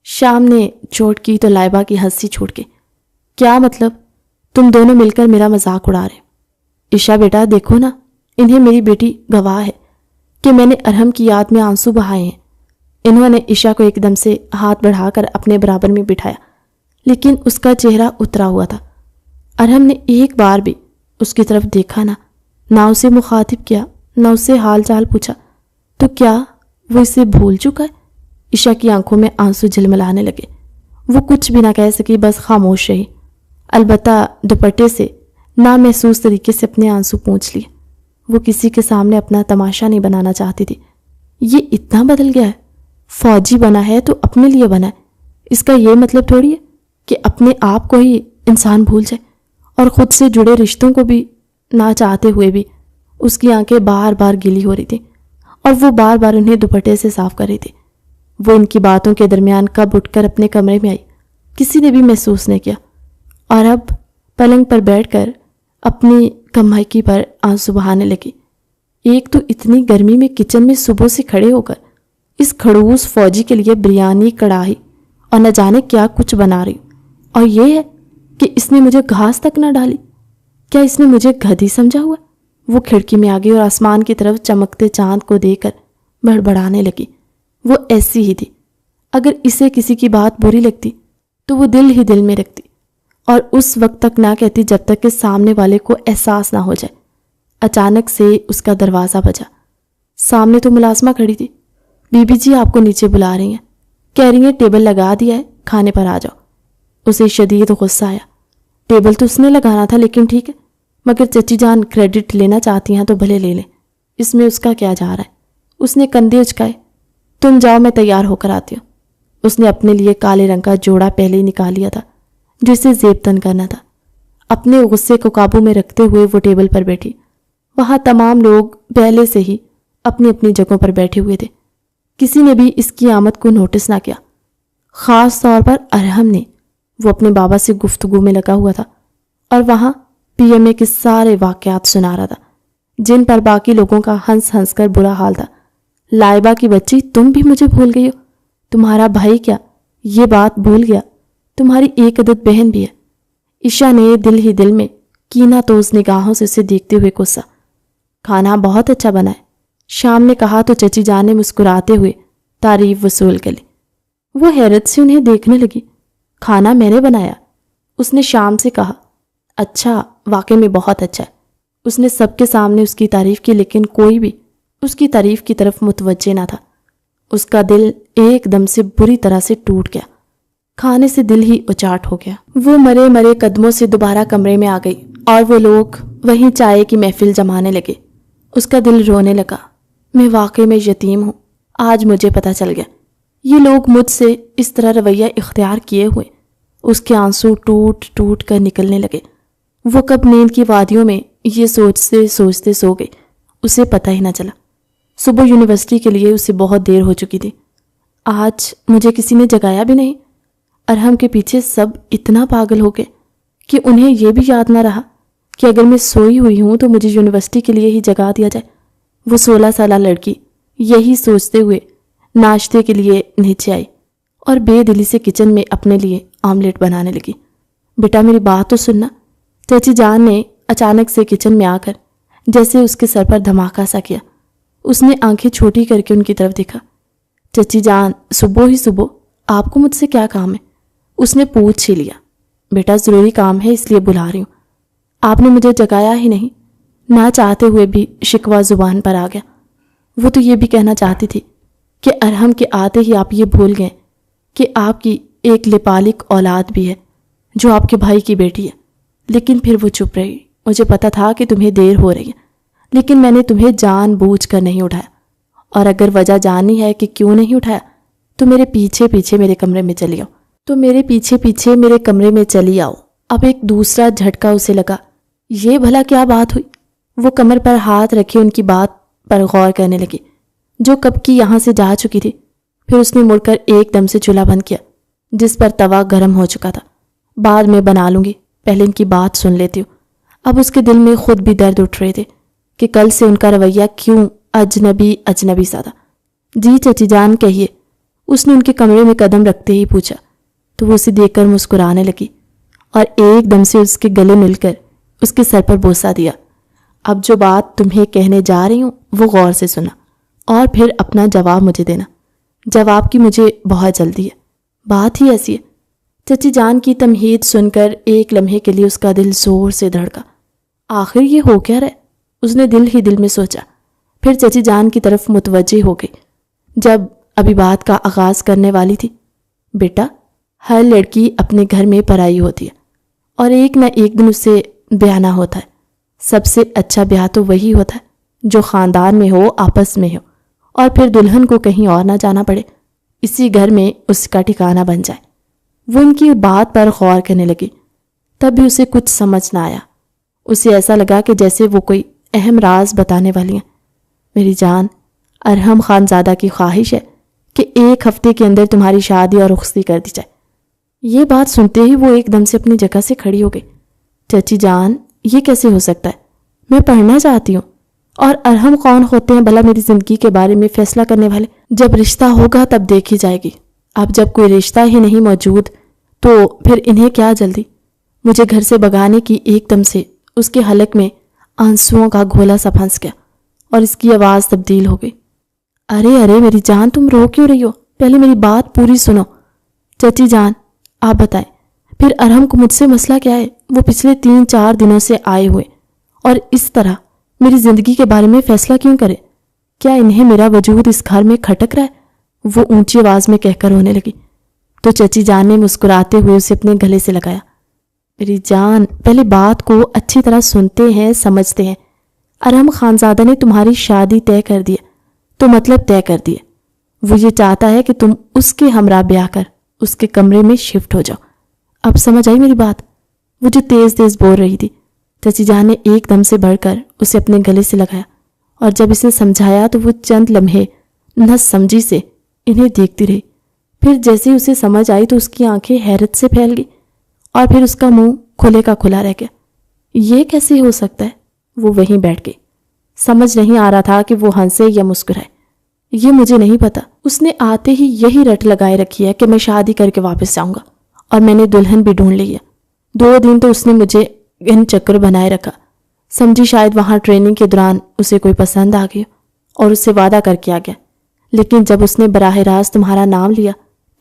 شام نے چوٹ کی تو لائبہ کی ہنسی چھوٹ گئی. کیا مطلب؟ تم دونوں مل کر میرا مذاق اڑا رہے. عشا بیٹا دیکھو نا، انہیں میری بیٹی گواہ ہے کہ میں نے ارحم کی یاد میں آنسو بہائے ہیں. انہوں نے عشا کو ایک دم سے ہاتھ بڑھا کر اپنے برابر میں بٹھایا، لیکن اس کا چہرہ اترا ہوا تھا. ارحم نے ایک بار بھی اس کی طرف دیکھا نہ اسے مخاطب کیا، نہ اسے حال چال پوچھا. تو کیا وہ اسے بھول چکا ہے؟ عشا کی آنکھوں میں آنسو جھلملانے لگے. وہ کچھ بھی نہ کہہ سکی، بس خاموش رہی. البتہ دوپٹے سے نامحسوس طریقے سے اپنے آنسو پونچھ لیے. وہ کسی کے سامنے اپنا تماشا نہیں بنانا چاہتی تھی. یہ اتنا بدل گیا ہے، فوجی بنا ہے تو اپنے لیے بنا ہے. اس کا یہ مطلب تھوڑی ہے کہ اپنے آپ کو ہی انسان بھول جائے، اور خود سے جڑے رشتوں کو بھی نہ چاہتے ہوئے بھی. اس کی آنکھیں بار بار گیلی ہو رہی تھیں اور وہ بار بار انہیں دوپٹے سے صاف کر رہی تھی. وہ ان کی باتوں کے درمیان کب اٹھ کر اپنے کمرے میں آئی کسی نے بھی محسوس نہیں کیا، اور اب پلنگ پر بیٹھ کر اپنی کمائکی پر آنسو بہانے لگی. ایک تو اتنی گرمی میں کچن میں صبح سے کھڑے ہو کر اس کھڑوس فوجی کے لیے بریانی، کڑاہی اور نہ جانے کیا کچھ بنا رہی، اور یہ ہے کہ اس نے مجھے گھاس تک نہ ڈالی. کیا اس نے مجھے گدھی سمجھا ہوا؟ وہ کھڑکی میں آگئی اور آسمان کی طرف چمکتے چاند کو دیکھ کر بڑبڑانے لگی. وہ ایسی ہی تھی. اگر اسے کسی کی بات بری لگتی تو وہ دل ہی دل میں رکھتی، اور اس وقت تک نہ کہتی جب تک کہ سامنے والے کو احساس نہ ہو جائے. اچانک سے اس کا دروازہ بجا. سامنے تو ملازمہ کھڑی تھی. بی بی جی آپ کو نیچے بلا رہی ہیں، کہہ رہی ہیں ٹیبل لگا دیا ہے، کھانے پر آ جاؤ. اسے شدید غصہ آیا. ٹیبل تو اس نے لگانا تھا، لیکن ٹھیک ہے، مگر چچی جان کریڈٹ لینا چاہتی ہیں تو بھلے لے لیں، اس میں اس کا کیا جا رہا ہے. اس نے کندھے اچکائے. تم جاؤ، میں تیار ہو کر آتی ہوں. اس نے اپنے لیے کالے رنگ کا جوڑا پہلے ہی نکال لیا تھا جو اسے زیب تن کرنا تھا. اپنے غصے کو قابو میں رکھتے ہوئے وہ ٹیبل پر بیٹھی. وہاں تمام لوگ پہلے سے ہی اپنی اپنی جگہوں پر بیٹھے ہوئے تھے. کسی نے بھی اس کی آمد کو نوٹس نہ کیا، خاص طور پر ارحم نے. وہ اپنے بابا سے گفتگو میں لگا ہوا تھا اور وہاں پی ایم اے کے سارے واقعات سنا رہا تھا جن پر باقی لوگوں کا ہنس ہنس کر برا حال تھا. لائبہ کی بچی، تم بھی مجھے بھول گئی ہو. تمہارا بھائی کیا یہ بات بھول گیا؟ تمہاری ایک عدد بہن بھی ہے. عشا نے دل ہی دل میں کینہ توز نگاہوں سے اسے دیکھتے ہوئے کوسا. کھانا بہت اچھا بنا ہے، شام نے کہا تو چچی جان نے مسکراتے ہوئے تعریف وصول کر لی. وہ حیرت سے انہیں دیکھنے لگی. کھانا میں نے بنایا، اس نے شام سے کہا. اچھا، واقعی میں بہت اچھا ہے. اس نے سب کے سامنے اس کی تعریف کی، لیکن کوئی بھی اس کی تعریف کی طرف متوجہ نہ تھا. اس کا دل ایک دم سے بری طرح سے ٹوٹ گیا. کھانے سے دل ہی اچاٹ ہو گیا. وہ مرے مرے قدموں سے دوبارہ کمرے میں آ گئی اور وہ لوگ وہیں چائے کی محفل جمانے لگے. اس کا دل رونے لگا. میں واقعی میں یتیم ہوں. آج مجھے پتہ چل گیا. یہ لوگ مجھ سے اس طرح رویہ اختیار کیے ہوئے. اس کے آنسو ٹوٹ ٹوٹ کر نکلنے لگے. وہ کب نیند کی وادیوں میں یہ سوچتے سوچتے سو گئی، اسے پتہ ہی نہ چلا. صبح یونیورسٹی کے لیے اسے بہت دیر ہو چکی تھی. آج مجھے کسی نے جگایا بھی نہیں. ارحم کے پیچھے سب اتنا پاگل ہو گئے کہ انہیں یہ بھی یاد نہ رہا کہ اگر میں سوئی ہوئی ہوں تو مجھے یونیورسٹی کے لیے ہی جگا دیا جائے. وہ 16 سالہ لڑکی یہی سوچتے ہوئے ناشتے کے لیے نیچے آئی اور بے دلی سے کچن میں اپنے لیے آملیٹ بنانے لگی. بیٹا میری بات تو سننا. چچی جان نے اچانک سے کچن میں آ کر جیسے اس کے سر پر دھماکہ سا کیا. اس نے آنکھیں چھوٹی کر کے ان کی طرف دیکھا. چچی جان، صبح ہی صبح آپ کو مجھ سے کیا کام ہے؟ اس نے پوچھ ہی لیا. بیٹا ضروری کام ہے، اس لیے بلا رہی ہوں. آپ نے مجھے جگایا ہی نہیں. نہ چاہتے ہوئے بھی شکوہ زبان پر آ گیا. وہ تو یہ بھی کہنا چاہتی تھی کہ ارحم کے آتے ہی آپ یہ بھول گئے کہ آپ کی ایک لپالک اولاد بھی ہے جو آپ کے بھائی کی بیٹی ہے. لیکن پھر وہ چپ رہی. مجھے پتا تھا کہ تمہیں دیر ہو رہی ہے، لیکن میں نے تمہیں جان بوجھ کر نہیں اٹھایا. اور اگر وجہ جاننی ہے کہ کیوں نہیں اٹھایا تو میرے پیچھے پیچھے میرے کمرے میں چلی آؤ. اب ایک دوسرا جھٹکا اسے لگا. یہ بھلا کیا بات ہوئی؟ وہ کمر پر ہاتھ رکھے ان کی بات پر غور کرنے لگی جو کب کی یہاں سے جا چکی تھی۔ پھر اس نے مڑ کر ایک دم سے چولہا بند کیا جس پر توا گرم ہو چکا تھا۔ بعد میں بنا لوں گی، پہلے ان کی بات سن لیتی ہوں۔ اب اس کے دل میں خود بھی درد اٹھ رہے تھے کہ کل سے ان کا رویہ کیوں اجنبی سا تھا۔ جی چچی جان کہیے، اس نے ان کے کمرے میں قدم رکھتے ہی پوچھا تو وہ اسے دیکھ کر مسکرانے لگی اور ایک دم سے اس کے گلے مل کر اس کے سر پر بوسہ دیا۔ اب جو بات تمہیں کہنے جا رہی ہوں وہ غور سے سنا اور پھر اپنا جواب مجھے دینا۔ جواب کی مجھے بہت جلدی ہے، بات ہی ایسی ہے۔ چچی جان کی تمہید سن کر ایک لمحے کے لیے اس کا دل زور سے دھڑکا۔ آخر یہ ہو کیا رہا ہے؟ اس نے دل ہی دل میں سوچا۔ پھر چچی جان کی طرف متوجہ ہو گئی جب ابھی بات کا آغاز کرنے والی تھی۔ بیٹا، ہر لڑکی اپنے گھر میں پرائی ہوتی ہے اور ایک نہ ایک دن اسے بیاہ نہ ہوتا ہے۔ سب سے اچھا بیاہ تو وہی ہوتا ہے جو خاندان میں ہو، آپس میں ہو، اور پھر دلہن کو کہیں اور نہ جانا پڑے، اسی گھر میں اس کا ٹھکانہ بن جائے۔ وہ ان کی بات پر غور کرنے لگی، تب بھی اسے کچھ سمجھ نہ آیا۔ اسے ایسا لگا کہ جیسے وہ کوئی اہم راز بتانے والی ہیں۔ میری جان، ارحم خانزادہ کی خواہش ہے کہ 1 ہفتے کے اندر تمہاری شادی اور رخصتی کر دی جائے۔ یہ بات سنتے ہی وہ ایک دم سے اپنی جگہ سے کھڑی ہو گئی۔ چچی جان، یہ کیسے ہو سکتا ہے؟ میں پڑھنا چاہتی ہوں، اور ارحم کون ہوتے ہیں بھلا میری زندگی کے بارے میں فیصلہ کرنے والے؟ جب رشتہ ہوگا تب دیکھی جائے گی۔ اب جب کوئی رشتہ ہی نہیں موجود تو پھر انہیں کیا جلدی؟ مجھے گھر سے بگانے کی ایک دم سے اس کے حلق میں آنسوؤں کا گھولا سا پھنس گیا اور اس کی آواز تبدیل ہو گئی۔ ارے میری جان، تم رو کیوں رہی ہو؟ پہلے میری بات پوری سنو۔ چچی جان، آپ بتائیں، پھر ارحم کو مجھ سے مسئلہ کیا ہے؟ وہ پچھلے 3-4 دنوں سے آئے ہوئے اور اس طرح میری زندگی کے بارے میں فیصلہ کیوں کرے؟ کیا انہیں میرا وجود اس گھر میں کھٹک رہا ہے؟ وہ اونچی آواز میں کہہ کر رونے لگی تو چچی جان نے مسکراتے ہوئے اسے اپنے گلے سے لگایا۔ میری جان، پہلے بات کو اچھی طرح سنتے ہیں، سمجھتے ہیں۔ ارحم خانزادہ نے تمہاری شادی طے کر دی ہے تو مطلب طے کر دی ہے۔ وہ یہ چاہتا ہے کہ تم اس کے ہمراہ بیاہ کر اس کے کمرے میں شفٹ ہو جاؤ۔ اب سمجھ آئی میری بات؟ وہ جو تیز بول رہی تھی، چچی جان نے ایک دم سے بڑھ کر اسے اپنے گلے سے لگایا اور جب اسے سمجھایا تو وہ چند لمحے نہ سمجھی سے انہیں دیکھتی رہی۔ پھر جیسے اسے سمجھ آئی تو اس کی آنکھیں حیرت سے پھیل گئی اور پھر اس کا منہ کھلے کا کھلا رہ گیا۔ یہ کیسے ہو سکتا ہے؟ وہ وہیں بیٹھ گئی۔ سمجھ نہیں آ رہا تھا کہ وہ ہنسے یا مسکرائے۔ یہ مجھے نہیں پتا۔ اس نے آتے ہی یہی رٹ لگائے رکھی ہے کہ میں شادی کر کے واپس جاؤں گا، اور میں نے دلہن بھی ڈھونڈ لی ہے۔ 2 دن تو اس نے مجھے ان چکر بنائے رکھا۔ سمجھی شاید وہاں ٹریننگ کے دوران اسے کوئی پسند آ گیا اور اس سے وعدہ کر کے آ گیا، لیکن جب اس نے براہ راست تمہارا نام لیا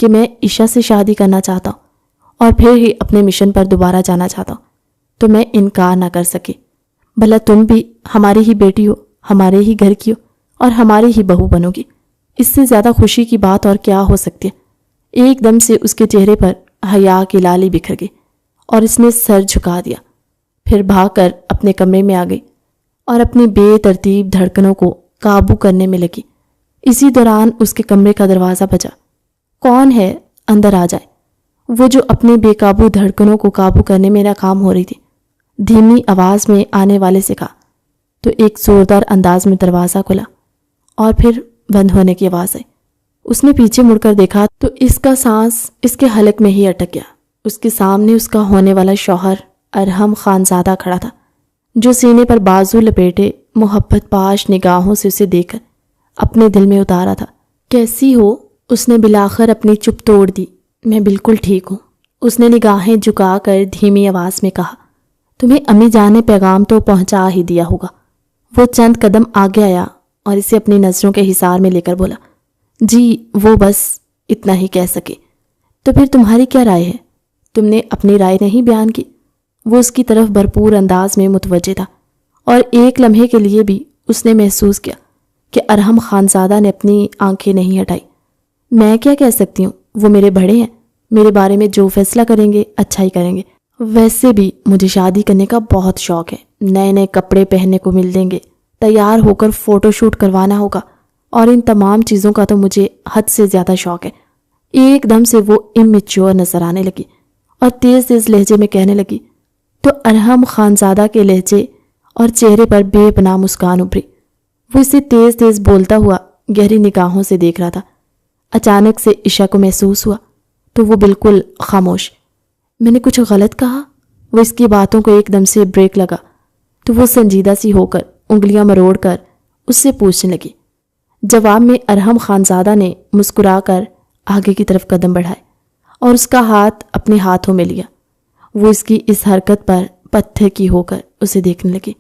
کہ میں عشا سے شادی کرنا چاہتا ہوں اور پھر ہی اپنے مشن پر دوبارہ جانا چاہتا ہوں تو میں انکار نہ کر سکی۔ بھلا تم بھی ہماری ہی بیٹی ہو، ہمارے ہی گھر کی ہو اور ہماری ہی بہو بنو گی۔ اس سے زیادہ خوشی کی بات اور کیا ہو سکتی ہے؟ ایک دم سے اس کے چہرے پر حیا کی لالی بکھر گئی اور اس نے سر جھکا دیا، پھر بھاگ کر اپنے کمرے میں آ گئی اور اپنی بے ترتیب دھڑکنوں کو قابو کرنے میں لگی۔ اسی دوران اس کے کمرے کا دروازہ بجا۔ کون ہے؟ اندر آ جائے، وہ جو اپنے بے قابو دھڑکنوں کو قابو کرنے میں ناکام ہو رہی تھی، دھیمی آواز میں آنے والے سے کہا تو ایک زوردار انداز میں دروازہ کھلا اور پھر بند ہونے کی آواز آئی۔ اس نے پیچھے مڑ کر دیکھا تو اس کا سانس اس کے حلق میں ہی اٹک گیا۔ اس کے سامنے اس کا ہونے والا شوہر ارحم خانزادہ کھڑا تھا، جو سینے پر بازو لپیٹے محبت پاش نگاہوں سے اسے دیکھ کر اپنے دل میں اتارا تھا۔ کیسی ہو؟ اس نے بلاخر اپنی چپ توڑ دی۔ میں بالکل ٹھیک ہوں، اس نے نگاہیں جھکا کر دھیمی آواز میں کہا۔ تمہیں امی جان نے پیغام تو پہنچا ہی دیا ہوگا۔ وہ چند قدم آگے آیا اور اسے اپنی نظروں کے حصار میں لے کر بولا، جی وہ بس اتنا ہی کہہ سکے۔ تو پھر تمہاری کیا رائے ہے؟ تم نے اپنی رائے نہیں بیان کی؟ وہ اس کی طرف بھرپور انداز میں متوجہ تھا اور ایک لمحے کے لیے بھی اس نے محسوس کیا کہ ارحم خانزادہ نے اپنی آنکھیں نہیں ہٹائی۔ میں کیا کہہ سکتی ہوں؟ وہ میرے بڑے ہیں، میرے بارے میں جو فیصلہ کریں گے اچھا ہی کریں گے۔ ویسے بھی مجھے شادی کرنے کا بہت شوق ہے، نئے نئے کپڑے پہننے کو مل دیں گے، تیار ہو کر فوٹو شوٹ کروانا ہوگا، اور ان تمام چیزوں کا تو مجھے حد سے زیادہ شوق ہے۔ ایک دم سے وہ امیچور نظر آنے لگی اور تیز لہجے میں کہنے لگی، تو ارحم خانزادہ کے لہجے اور چہرے پر بے پناہ مسکان ابھری۔ وہ اسے تیز تیز بولتا ہوا گہری نگاہوں سے دیکھ رہا تھا۔ اچانک سے عشا کو محسوس ہوا تو وہ بالکل خاموش۔ میں نے کچھ غلط کہا؟ وہ اس کی باتوں کو ایک دم سے بریک لگا تو وہ سنجیدہ سی ہو کر انگلیاں مروڑ کر اس سے پوچھنے لگی۔ جواب میں ارحم خانزادہ نے مسکرا کر آگے کی طرف قدم بڑھائے اور اس کا ہاتھ اپنے ہاتھوں میں لیا۔ وہ اس کی اس حرکت پر پتھر کی ہو کر اسے دیکھنے لگی۔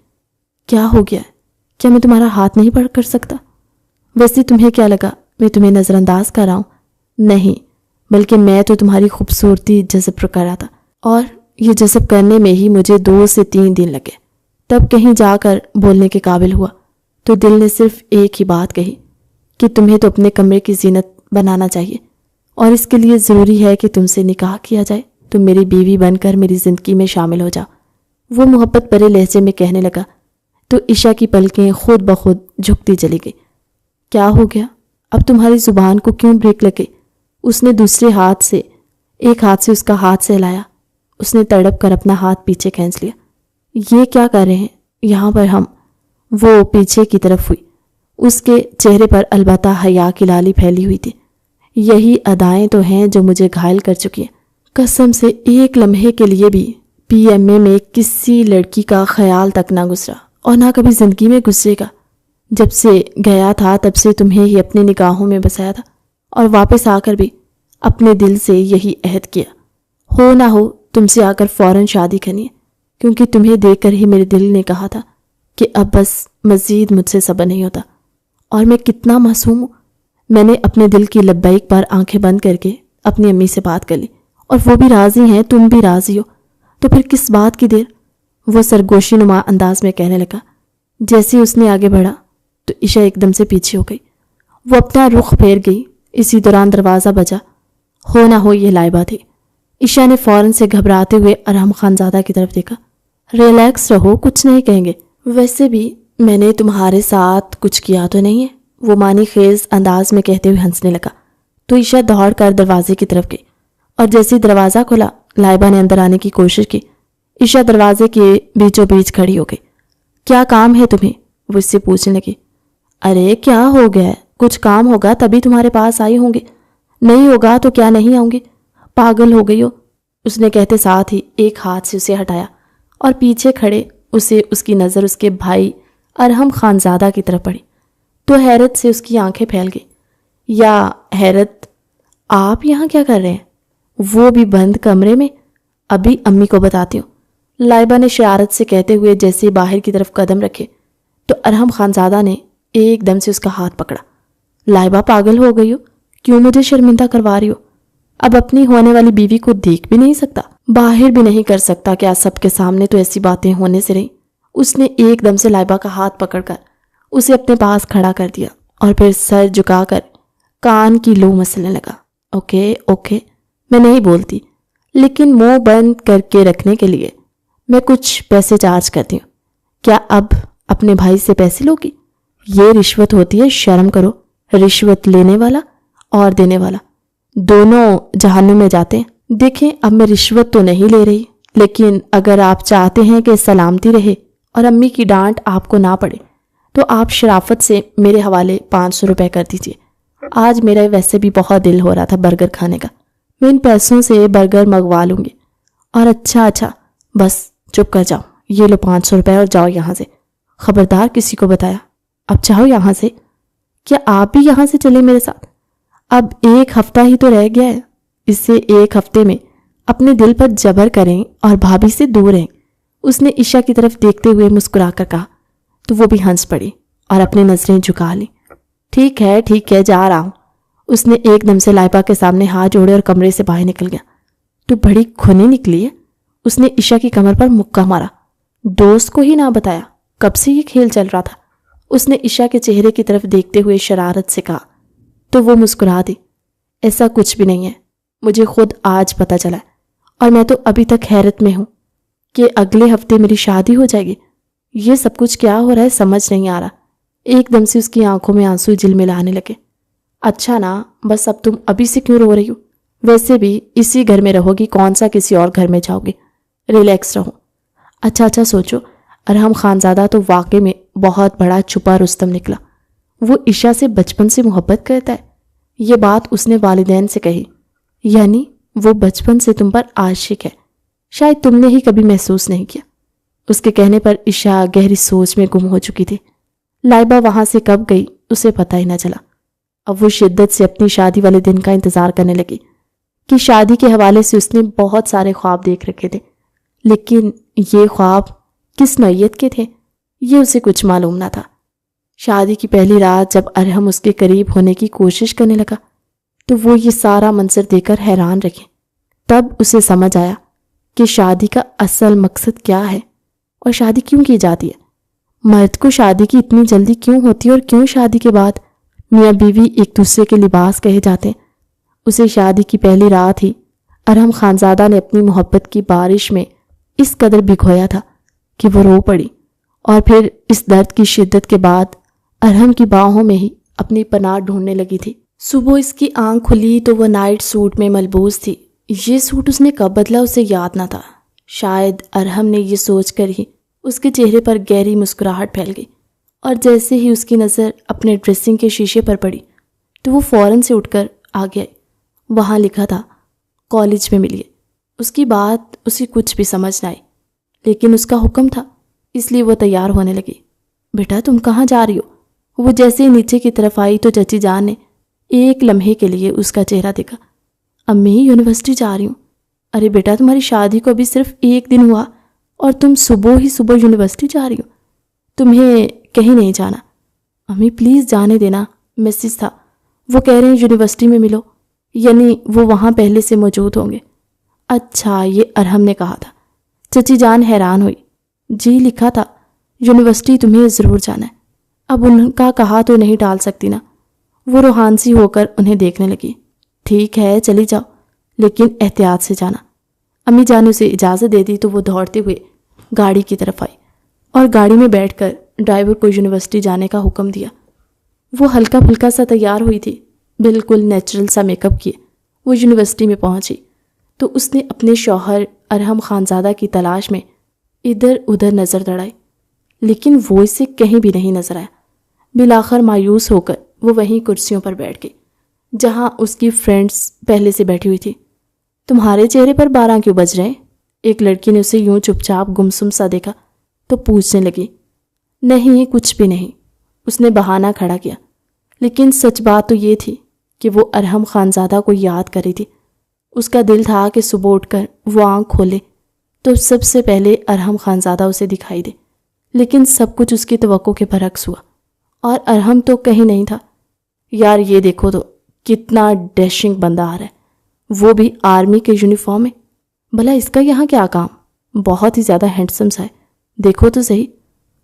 کیا ہو گیا ہے؟ کیا میں تمہارا ہاتھ نہیں پکڑ کر سکتا؟ ویسے تمہیں کیا لگا میں تمہیں نظر انداز کر رہا ہوں؟ نہیں، بلکہ میں تو تمہاری خوبصورتی جذب کر رہا تھا، اور یہ جذب کرنے میں ہی مجھے 2 سے 3 دن لگے۔ تب کہیں جا کر بولنے کے قابل ہوا تو دل نے صرف ایک ہی بات کہی کہ تمہیں تو اپنے کمرے کی زینت بنانا چاہیے، اور اس کے لیے ضروری ہے کہ تم سے نکاح کیا جائے، تم میری بیوی بن کر میری زندگی میں شامل ہو جاؤ۔ وہ محبت بھرے لہجے میں کہنے لگا تو عشا کی پلکیں خود بخود جھکتی چلی گئی۔ کیا ہو گیا؟ اب تمہاری زبان کو کیوں بریک لگے؟ اس نے دوسرے ہاتھ سے ایک ہاتھ سے اس کا ہاتھ سہلایا۔ اس نے تڑپ کر اپنا ہاتھ پیچھے کھینچ لیا۔ یہ کیا کر رہے ہیں یہاں پر ہم؟ وہ پیچھے کی طرف ہوئی۔ اس کے چہرے پر البتہ حیا کی لالی پھیلی ہوئی تھی۔ یہی ادائیں تو ہیں جو مجھے گھائل کر چکی ہیں۔ قسم سے ایک لمحے کے لیے بھی پی ایم اے میں کسی لڑکی کا خیال تک نہ گزرا، اور نہ کبھی زندگی میں گزرے گا۔ جب سے گیا تھا تب سے تمہیں ہی اپنی نگاہوں میں بسایا تھا، اور واپس آ کر بھی اپنے دل سے یہی عہد کیا، ہو نہ ہو تم سے آ کر فوراً شادی کرنی ہے، کیونکہ تمہیں دیکھ کر ہی میرے دل نے کہا تھا کہ اب بس مزید مجھ سے صبر نہیں ہوتا۔ اور میں کتنا معصوم ہوں۔ میں نے اپنے دل کی لبیک پر آنکھیں بند کر کے اپنی امی سے بات کر لی، اور وہ بھی راضی ہیں، تم بھی راضی ہو، تو پھر کس بات کی دیر؟ وہ سرگوشی نما انداز میں کہنے لگا۔ جیسے اس نے آگے بڑھا تو عشا ایک دم سے پیچھے ہو گئی۔ وہ اپنا رخ پھیر گئی۔ اسی دوران دروازہ بجا۔ ہو نہ ہو یہ لائبہ تھی۔ عشا نے فوراً سے گھبراتے ہوئے ارحم خانزادہ کی طرف دیکھا۔ ریلیکس رہو، کچھ نہیں کہیں گے۔ ویسے بھی میں نے تمہارے ساتھ کچھ کیا تو نہیں ہے، وہ معنی خیز انداز میں کہتے ہوئے ہنسنے لگا تو عشا دوڑ کر دروازے کی طرف گئی، اور جیسے دروازہ کھلا لائبہ نے اندر آنے کی کوشش کی۔ عشا دروازے کے بیچوں بیچ کھڑی ہو گئی۔ کیا کام ہے تمہیں؟ وہ اس سے پوچھنے لگی۔ ارے کیا ہو گیا ہے؟ کچھ کام ہوگا تبھی تمہارے پاس آئی ہوں گی، نہیں ہوگا تو کیا نہیں آؤں گی؟ پاگل ہو گئی ہو؟ اس نے کہتے ساتھ ہی ایک ہاتھ سے اسے ہٹایا، اور پیچھے کھڑے اس کی نظر اس کے بھائی ارحم خانزادہ کی طرف پڑی تو حیرت سے اس کی آنکھیں پھیل گئی۔ یا حیرت، آپ یہاں کیا کر رہے ہیں؟ وہ بھی بند کمرے میں؟ ابھی امی کو بتاتی ہوں، لائبہ نے شرارت سے کہتے ہوئے جیسے باہر کی طرف قدم رکھے تو ارحم خانزادہ نے ایک دم سے اس کا ہاتھ پکڑا۔ لائبہ پاگل ہو گئی ہو؟ کیوں مجھے شرمندہ کروا رہی ہو؟ اب اپنی ہونے والی بیوی کو دیکھ بھی نہیں سکتا، باہر بھی نہیں کر سکتا کیا؟ سب کے سامنے تو ایسی باتیں ہونے سے رہی۔ اس نے ایک دم سے لائبہ کا ہاتھ پکڑ کر اسے اپنے پاس کھڑا کر دیا، اور پھر سر جھکا کر کان کی لو مسلنے لگا۔ اوکے، میں نہیں بولتی، لیکن منہ بند کر کے رکھنے کے لیے میں کچھ پیسے چارج کرتی ہوں۔ کیا اب اپنے بھائی سے پیسے لوگی؟ یہ رشوت ہوتی ہے، شرم کرو۔ رشوت لینے والا اور دینے والا دونوں جہنم میں جاتے ہیں۔ دیکھیں، اب میں رشوت تو نہیں لے رہی، لیکن اگر آپ چاہتے ہیں کہ سلامتی رہے اور امی کی ڈانٹ آپ کو نہ پڑے تو آپ شرافت سے میرے حوالے 500 روپے کر دیجئے۔ آج میرا ویسے بھی بہت دل ہو رہا تھا برگر کھانے کا، میں ان پیسوں سے برگر منگوا لوں گی۔ اور اچھا بس چپ کر جاؤ، یہ لو 500 روپے اور جاؤ یہاں سے۔ خبردار کسی کو بتایا، اب جاؤ یہاں سے۔ کیا آپ بھی یہاں سے چلیں میرے ساتھ؟ اب 1 ہفتہ ہی تو رہ گیا ہے، اس سے 1 ہفتے میں اپنے دل پر جبر کریں اور بھابھی سے دور رہیں۔ اس نے عشا کی طرف دیکھتے ہوئے مسکرا کر کہا تو وہ بھی ہنس پڑی اور اپنی نظریں جھکا لیں۔ ٹھیک ہے جا رہا ہوں۔ اس نے ایک دم سے لائبہ کے سامنے ہاتھ جوڑے اور کمرے سے باہر نکل گیا۔ تو بڑی کھنی نکلی ہے۔ اس نے عشا کی کمر پر مکہ مارا۔ دوست کو ہی نہ بتایا، کب سے یہ کھیل چل رہا تھا؟ اس نے عشا کے چہرے کی طرف دیکھتے ہوئے شرارت سے کہا تو وہ مسکرا دی۔ ایسا کچھ بھی نہیں ہے، مجھے خود آج پتہ چلا ہے، اور میں تو ابھی تک حیرت میں ہوں کہ اگلے ہفتے میری شادی ہو جائے گی۔ یہ سب کچھ کیا ہو رہا ہے سمجھ نہیں آ رہا۔ ایک دم سے اس کی آنکھوں میں آنسو جھلملانے لگے۔ اچھا نا، بس اب تم ابھی سے کیوں رو رہی ہو؟ ویسے بھی اسی گھر میں رہو گی، کون سا کسی اور گھر میں جاؤ گی؟ ریلیکس رہو۔ اچھا سوچو، ارحم خانزادہ تو واقعی میں بہت بڑا چھپا رستم نکلا۔ وہ عشا سے بچپن سے محبت کرتا ہے۔ یہ بات اس نے والدین سے کہی، یعنی وہ بچپن سے تم پر عاشق ہے، شاید تم نے ہی کبھی محسوس نہیں کیا۔ اس کے کہنے پر عشا گہری سوچ میں گم ہو چکی تھی۔ لائبہ وہاں سے کب گئی اسے پتہ ہی نہ چلا۔ اب وہ شدت سے اپنی شادی والے دن کا انتظار کرنے لگی کہ شادی کے حوالے سے اس نے بہت سارے خواب دیکھ رکھے تھے، لیکن یہ خواب کس نوعیت کے تھے یہ اسے کچھ معلوم نہ تھا۔ شادی کی پہلی رات جب ارحم اس کے قریب ہونے کی کوشش کرنے لگا تو وہ یہ سارا منظر دیکھ کر حیران رہ گئی۔ تب اسے سمجھ آیا کہ شادی کا اصل مقصد کیا ہے اور شادی کیوں کی جاتی ہے۔ مرد کو شادی کی اتنی جلدی کیوں ہوتی ہے اور کیوں شادی کے بعد میاں بیوی ایک دوسرے کے لباس کہے جاتے ہیں۔ اسے شادی کی پہلی رات ہی ارحم خانزادہ نے اپنی محبت کی بارش میں اس قدر بھگویا تھا کہ وہ رو پڑی، اور پھر اس درد کی شدت کے بعد ارحم کی باہوں میں ہی اپنی پناہ ڈھونڈنے لگی تھی۔ صبح اس کی آنکھ کھلی تو وہ نائٹ سوٹ میں ملبوس تھی۔ یہ سوٹ اس نے کب بدلا اسے یاد نہ تھا۔ شاید ارحم نے یہ سوچ کر ہی اس کے چہرے پر گہری مسکراہٹ پھیل گئی، اور جیسے ہی اس کی نظر اپنے ڈریسنگ کے شیشے پر پڑی تو وہ فوراً سے اٹھ کر آگے آئی۔ وہاں لکھا تھا کالج میں ملیے۔ اس کی بات اسے کچھ بھی سمجھ نہ آئی، لیکن اس کا حکم تھا اس لیے وہ تیار ہونے لگی۔ بیٹا تم کہاں جا رہی ہو؟ وہ جیسے ہی نیچے کی طرف آئی تو چچی جان نے ایک لمحے کے لیے اس کا چہرہ دیکھا۔ امی یونیورسٹی جا رہی ہوں۔ ارے بیٹا تمہاری شادی کو ابھی صرف 1 دن ہوا اور تم صبح یونیورسٹی جا رہی ہو؟ تمہیں کہیں نہیں جانا۔ امی پلیز جانے دینا، میسج تھا، وہ کہہ رہے ہیں یونیورسٹی میں ملو، یعنی وہ وہاں پہلے سے موجود ہوں گے۔ اچھا، یہ ارحم نے کہا تھا۔ چچی جان حیران ہوئی۔ جی لکھا تھا یونیورسٹی تمہیں ضرور جانا ہے۔ اب ان کا کہا تو نہیں ٹال سکتی نا۔ وہ روحانسی ہو کر انہیں دیکھنے لگی۔ ٹھیک ہے چلی جاؤ، لیکن احتیاط سے جانا۔ امی جان نے اسے اجازت دے دی تو وہ دوڑتے ہوئے گاڑی کی طرف آئی اور گاڑی میں بیٹھ کر ڈرائیور کو یونیورسٹی جانے کا حکم دیا۔ وہ ہلکا پھلکا سا تیار ہوئی تھی، بالکل نیچرل سا میک اپ کیے وہ یونیورسٹی میں پہنچی تو اس نے اپنے شوہر ارحم خانزادہ کی تلاش میں ادھر ادھر نظر دوڑائی، لیکن وہ اسے کہیں بھی نہیں نظر آیا۔ بالآخر مایوس ہو کر وہ وہیں کرسیوں پر بیٹھ گئی جہاں اس کی فرینڈز پہلے سے بیٹھی ہوئی تھی۔ تمہارے چہرے پر 12 کیوں بج رہے ہیں؟ ایک لڑکی نے اسے یوں چپ چاپ گمسم سا دیکھا تو پوچھنے لگی۔ نہیں کچھ بھی نہیں، اس نے بہانہ کھڑا کیا، لیکن سچ بات تو یہ تھی کہ وہ ارحم خانزادہ کو یاد کر رہی تھی۔ اس کا دل تھا کہ صبح اٹھ کر وہ آنکھ کھولے تو سب سے پہلے ارحم خانزادہ اسے دکھائی دے، لیکن سب کچھ اس کی توقع کے برعکس ہوا اور ارحم تو کہیں نہیں تھا۔ یار یہ دیکھو تو کتنا ڈیشنگ بندہ آ رہا ہے، وہ بھی آرمی کے یونیفارم میں۔ بھلا اس کا یہاں کیا کام؟ بہت ہی زیادہ ہینڈسم سا ہے، دیکھو تو صحیح۔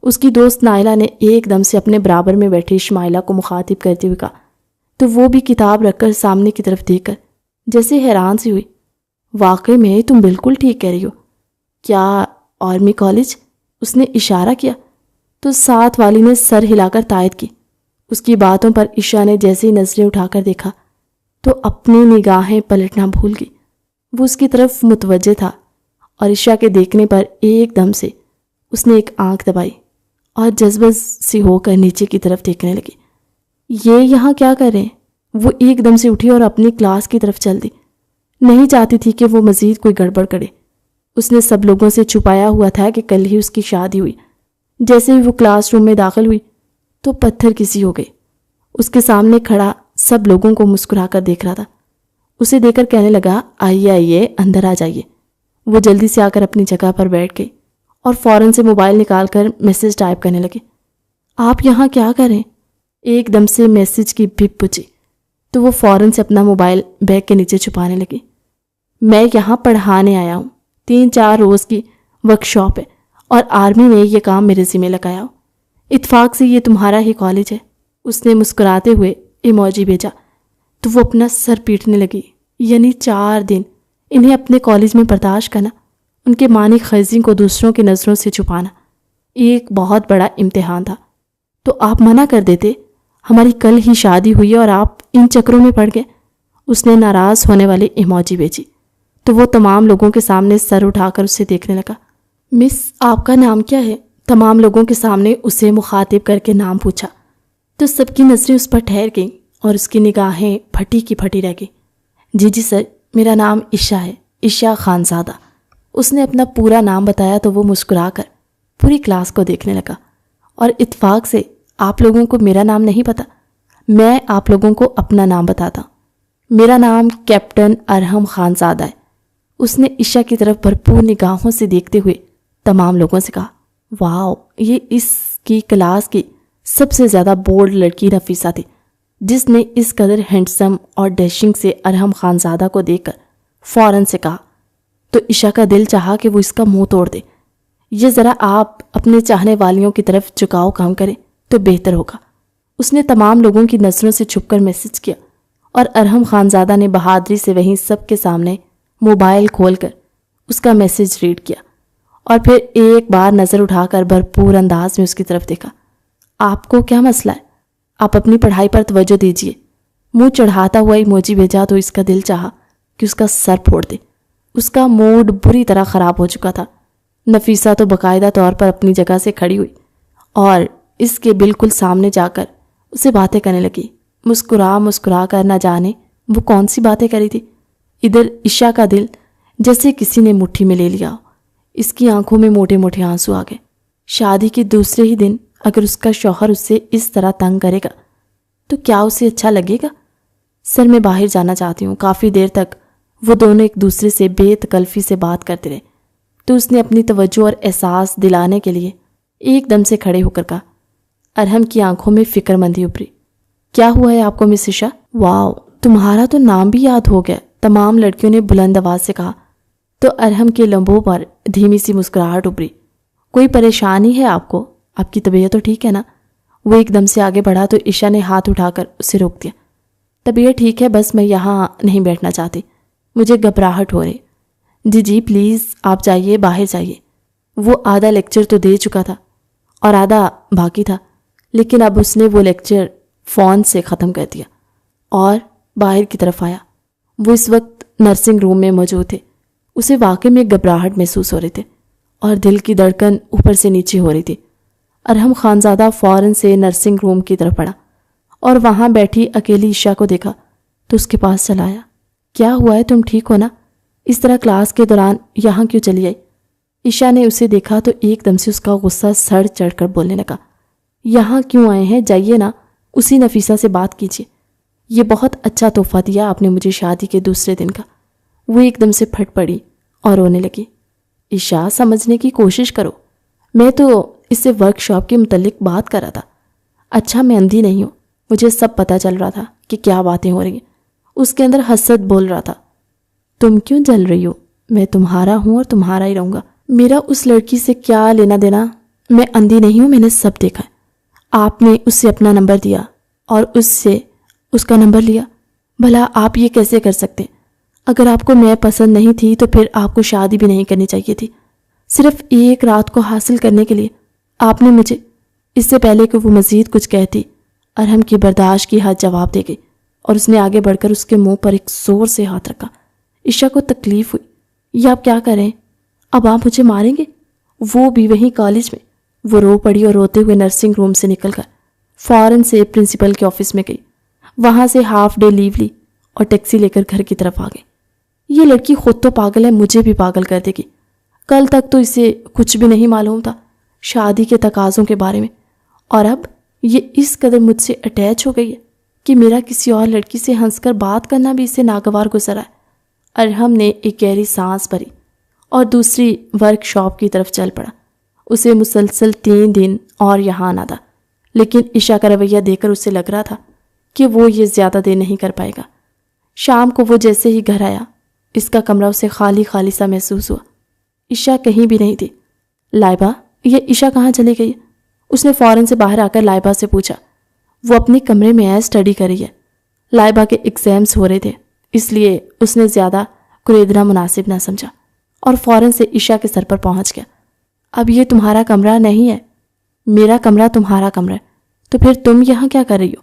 اس کی دوست نائلہ نے ایک دم سے اپنے برابر میں بیٹھی شمائلہ کو مخاطب کرتے ہوئے کہا تو وہ بھی کتاب رکھ کر سامنے کی طرف دیکھ کر جیسے حیران سی ہوئی۔ واقعی میں تم بالکل ٹھیک کہہ رہی ہو۔ کیا آرمی کالج؟ اس نے اشارہ کیا تو ساتھ والی نے سر ہلا کر تائید کی۔ اس کی باتوں پر عشا نے جیسے ہی نظریں اٹھا کر دیکھا تو اپنی نگاہیں پلٹنا بھول گئی۔ وہ اس کی طرف متوجہ تھا اور عشا کے دیکھنے پر ایک دم سے اس نے ایک آنکھ دبائی اور جذبہ سی ہو کر نیچے کی طرف دیکھنے لگی۔ یہ یہاں کیا کر رہے ہیں؟ وہ ایک دم سے اٹھی اور اپنی کلاس کی طرف چل دی۔ نہیں چاہتی تھی کہ وہ مزید کوئی گڑبڑ کرے۔ اس نے سب لوگوں سے چھپایا ہوا تھا کہ کل ہی اس کی شادی ہوئی۔ جیسے ہی وہ کلاس روم میں داخل ہوئی تو پتھر کسی ہو گئی۔ اس کے سامنے کھڑا سب لوگوں کو مسکرا کر دیکھ رہا تھا۔ اسے دیکھ کر کہنے لگا، آئیے آئیے اندر آ جائیے۔ وہ جلدی سے آ کر اپنی جگہ پر بیٹھ گئی اور فوراً سے موبائل نکال کر میسج ٹائپ کرنے لگے۔ آپ یہاں کیا کریں؟ ایک دم سے میسج کی بھپ پچی تو وہ فوراً سے اپنا موبائل بیگ کے نیچے چھپانے لگی۔ میں یہاں پڑھانے آیا ہوں، 3-4 روز کی ورکشاپ ہے اور آرمی نے یہ کام میرے ذمہ لگایا ہو۔ اتفاق سے یہ تمہارا ہی کالج ہے۔ اس نے مسکراتے ہوئے ایموجی بھیجا تو وہ اپنا سر پیٹنے لگی۔ یعنی 4 دن انہیں اپنے کالج میں برداشت کرنا، ان کے معنی خیزی کو دوسروں کی نظروں سے چھپانا، ایک بہت بڑا امتحان تھا۔ تو آپ منع کر دیتے، ہماری کل ہی شادی ہوئی اور آپ ان چکروں میں پڑ گئے۔ اس نے ناراض ہونے والی ایموجی بھیجی تو وہ تمام لوگوں کے سامنے سر اٹھا کر اسے دیکھنے لگا۔ مس آپ کا نام کیا ہے؟ تمام لوگوں کے سامنے اسے مخاطب کر کے نام پوچھا تو سب کی نظریں اس پر ٹھہر گئیں اور اس کی نگاہیں پھٹی کی پھٹی رہ گئیں۔ جی سر، میرا نام عشا ہے، عشا خانزادہ۔ اس نے اپنا پورا نام بتایا تو وہ مسکرا کر پوری کلاس کو دیکھنے لگا۔ اور اتفاق سے آپ لوگوں کو میرا نام نہیں پتا؟ میں آپ لوگوں کو اپنا نام بتاتا ہوں۔ میرا نام کیپٹن ارحم خانزادہ ہے۔ اس نے عشا کی طرف بھرپور نگاہوں سے دیکھتے ہوئے تمام لوگوں سے کہا، واو، یہ اس کی کلاس کی سب سے زیادہ بولڈ لڑکی نفیسہ تھی، جس نے اس قدر ہینڈسم اور ڈیشنگ سے ارحم خانزادہ کو دیکھ کر فوراً سے کہا تو عشا کا دل چاہا کہ وہ اس کا منہ توڑ دے۔ یہ ذرا آپ اپنے چاہنے والیوں کی طرف جھکاؤ کام کریں تو بہتر ہوگا۔ اس نے تمام لوگوں کی نظروں سے چھپ کر میسج کیا اور ارحم خانزادہ نے بہادری سے وہیں سب کے سامنے موبائل کھول کر اس کا میسج ریڈ کیا اور پھر ایک بار نظر اٹھا کر بھرپور انداز میں اس کی طرف دیکھا۔ آپ کو کیا مسئلہ ہے؟ آپ اپنی پڑھائی پر توجہ دیجیے۔ منہ چڑھاتا ہوا ایموجی بھیجا تو اس کا دل چاہا کہ اس کا سر پھوڑ دے۔ اس کا موڈ بری طرح خراب ہو چکا تھا۔ نفیسہ تو باقاعدہ طور پر اپنی جگہ سے کھڑی ہوئی اور اس کے بالکل سامنے جا کر اسے باتیں کرنے لگی، مسکرا کر نہ جانے وہ کون سی باتیں کری تھی۔ ادھر عشا کا دل جیسے کسی نے مٹھی میں لے لیا ہو۔ اس کی آنکھوں میں موٹے موٹے آنسو آ گئے۔ شادی کے دوسرے ہی دن اگر اس کا شوہر اسے اس طرح تنگ کرے گا تو کیا اسے اچھا لگے گا؟ سر، میں باہر جانا چاہتی ہوں۔ کافی دیر تک وہ دونوں ایک دوسرے سے بے تکلفی سے بات کرتے رہے تو اس نے اپنی توجہ اور احساس دلانے کے لیے ایک دم سے کھڑے ہو کر کہا۔ ارحم کی آنکھوں میں فکر مندی ابھری۔ کیا ہوا ہے آپ کو مس عشا؟ واو، تمہارا تو نام بھی یاد ہو گیا، تمام لڑکیوں نے بلند آواز سے کہا تو ارحم کے لبوں پر دھیمی سی مسکراہٹ ابھری۔ کوئی پریشانی ہے آپ کو؟ آپ کی طبیعت تو ٹھیک ہے نا؟ وہ ایک دم سے آگے بڑھا تو عشا نے ہاتھ اٹھا کر اسے روک دیا۔ طبیعت ٹھیک ہے، بس میں یہاں نہیں بیٹھنا چاہتی، مجھے گھبراہٹ ہو رہی۔ جی پلیز آپ جائیے، باہر جائیے۔ وہ آدھا لیکچر تو دے چکا تھا اور آدھا باقی تھا، لیکن اب اس نے وہ لیکچر فون سے ختم کر دیا اور باہر کی طرف آیا۔ وہ اس وقت نرسنگ روم میں موجود تھے۔ اسے واقعی میں گھبراہٹ محسوس ہو رہے تھے اور دل کی دھڑکن اوپر سے نیچے ہو رہی تھی۔ ارحم خانزادہ فوراً سے نرسنگ روم کی طرف بڑھا اور وہاں بیٹھی اکیلی عشا کو دیکھا تو اس کے پاس چلا آیا۔ کیا ہوا ہے، تم ٹھیک ہو نا؟ اس طرح کلاس کے دوران یہاں کیوں چلی آئی؟ عشا نے اسے دیکھا تو ایک دم سے اس کا غصہ سڑ چڑھ کر بولنے لگا، یہاں کیوں آئے ہیں؟ جائیے نا، اسی نفیسہ سے بات کیجیے۔ یہ بہت اچھا تحفہ دیا آپ نے مجھے شادی کے دوسرے دن کا۔ وہ ایک دم سے پھٹ پڑی اور رونے لگی۔ عشا، سمجھنے کی کوشش کرو، میں تو اس سے ورک شاپ کے متعلق بات کر رہا تھا۔ اچھا، میں اندھی نہیں ہوں، مجھے سب پتہ چل رہا تھا کہ کیا باتیں ہو رہی ہیں۔ اس کے اندر حسد بول رہا تھا۔ تم کیوں جل رہی ہو؟ میں تمہارا ہوں اور تمہارا ہی رہوں گا۔ میرا اس لڑکی سے کیا لینا دینا؟ میں اندھی نہیں ہوں، میں نے سب دیکھا ہے۔ آپ نے اس سے اپنا نمبر دیا اور اس سے اس کا نمبر لیا۔ بھلا آپ یہ کیسے کر سکتے؟ اگر آپ کو میں پسند نہیں تھی تو پھر آپ کو شادی بھی نہیں کرنی چاہیے تھی۔ صرف ایک رات کو حاصل کرنے کے لیے آپ نے مجھے، اس سے پہلے کہ وہ مزید کچھ کہتی، ارحم کی برداشت کی حد جواب دے گئی اور اس نے آگے بڑھ کر اس کے منہ پر ایک زور سے ہاتھ رکھا۔ عشا کو تکلیف ہوئی۔ یہ آپ کیا کر رہے ہیں؟ اب آپ مجھے ماریں گے؟ وہ بھی وہیں کالج میں۔ وہ رو پڑی اور روتے ہوئے نرسنگ روم سے نکل کر فوراً سے پرنسپل کے آفس میں گئی۔ وہاں سے ہاف ڈے لیو لی اور ٹیکسی لے کر گھر کی طرف آ گئی۔ یہ لڑکی خود تو پاگل ہے، مجھے بھی پاگل کر دے گی۔ کل تک تو اسے کچھ بھی نہیں معلوم تھا شادی کے تقاضوں کے بارے میں، اور اب یہ اس قدر مجھ سے اٹیچ ہو گئی ہے کہ میرا کسی اور لڑکی سے ہنس کر بات کرنا بھی اسے ناگوار گزرا ہے۔ ارحم نے ایک گہری سانس بھری اور دوسری ورک شاپ کی طرف چل پڑا۔ اسے مسلسل 3 دن اور یہاں آنا تھا، لیکن عشا کا رویہ دیکھ کر اسے لگ رہا تھا کہ وہ یہ زیادہ دیر نہیں کر پائے گا۔ شام کو وہ جیسے ہی گھر آیا، اس کا کمرہ اسے خالی خالی سا محسوس ہوا۔ عشا کہیں بھی نہیں تھی۔ لائبہ، یہ عشا کہاں چلی گئی؟ اس نے فوراً سے باہر آ کر لائبہ سے پوچھا۔ وہ اپنے کمرے میں ہے، اسٹڈی کر رہی ہے۔ لائبہ کے ایگزامز ہو رہے تھے، اس لیے اس نے زیادہ کریدنا مناسب نہ سمجھا اور فوراً سے عشا کے سر پر پہنچ گیا۔ اب یہ تمہارا کمرہ نہیں ہے، میرا کمرہ تمہارا کمرہ ہے، تو پھر تم یہاں کیا کر رہی ہو؟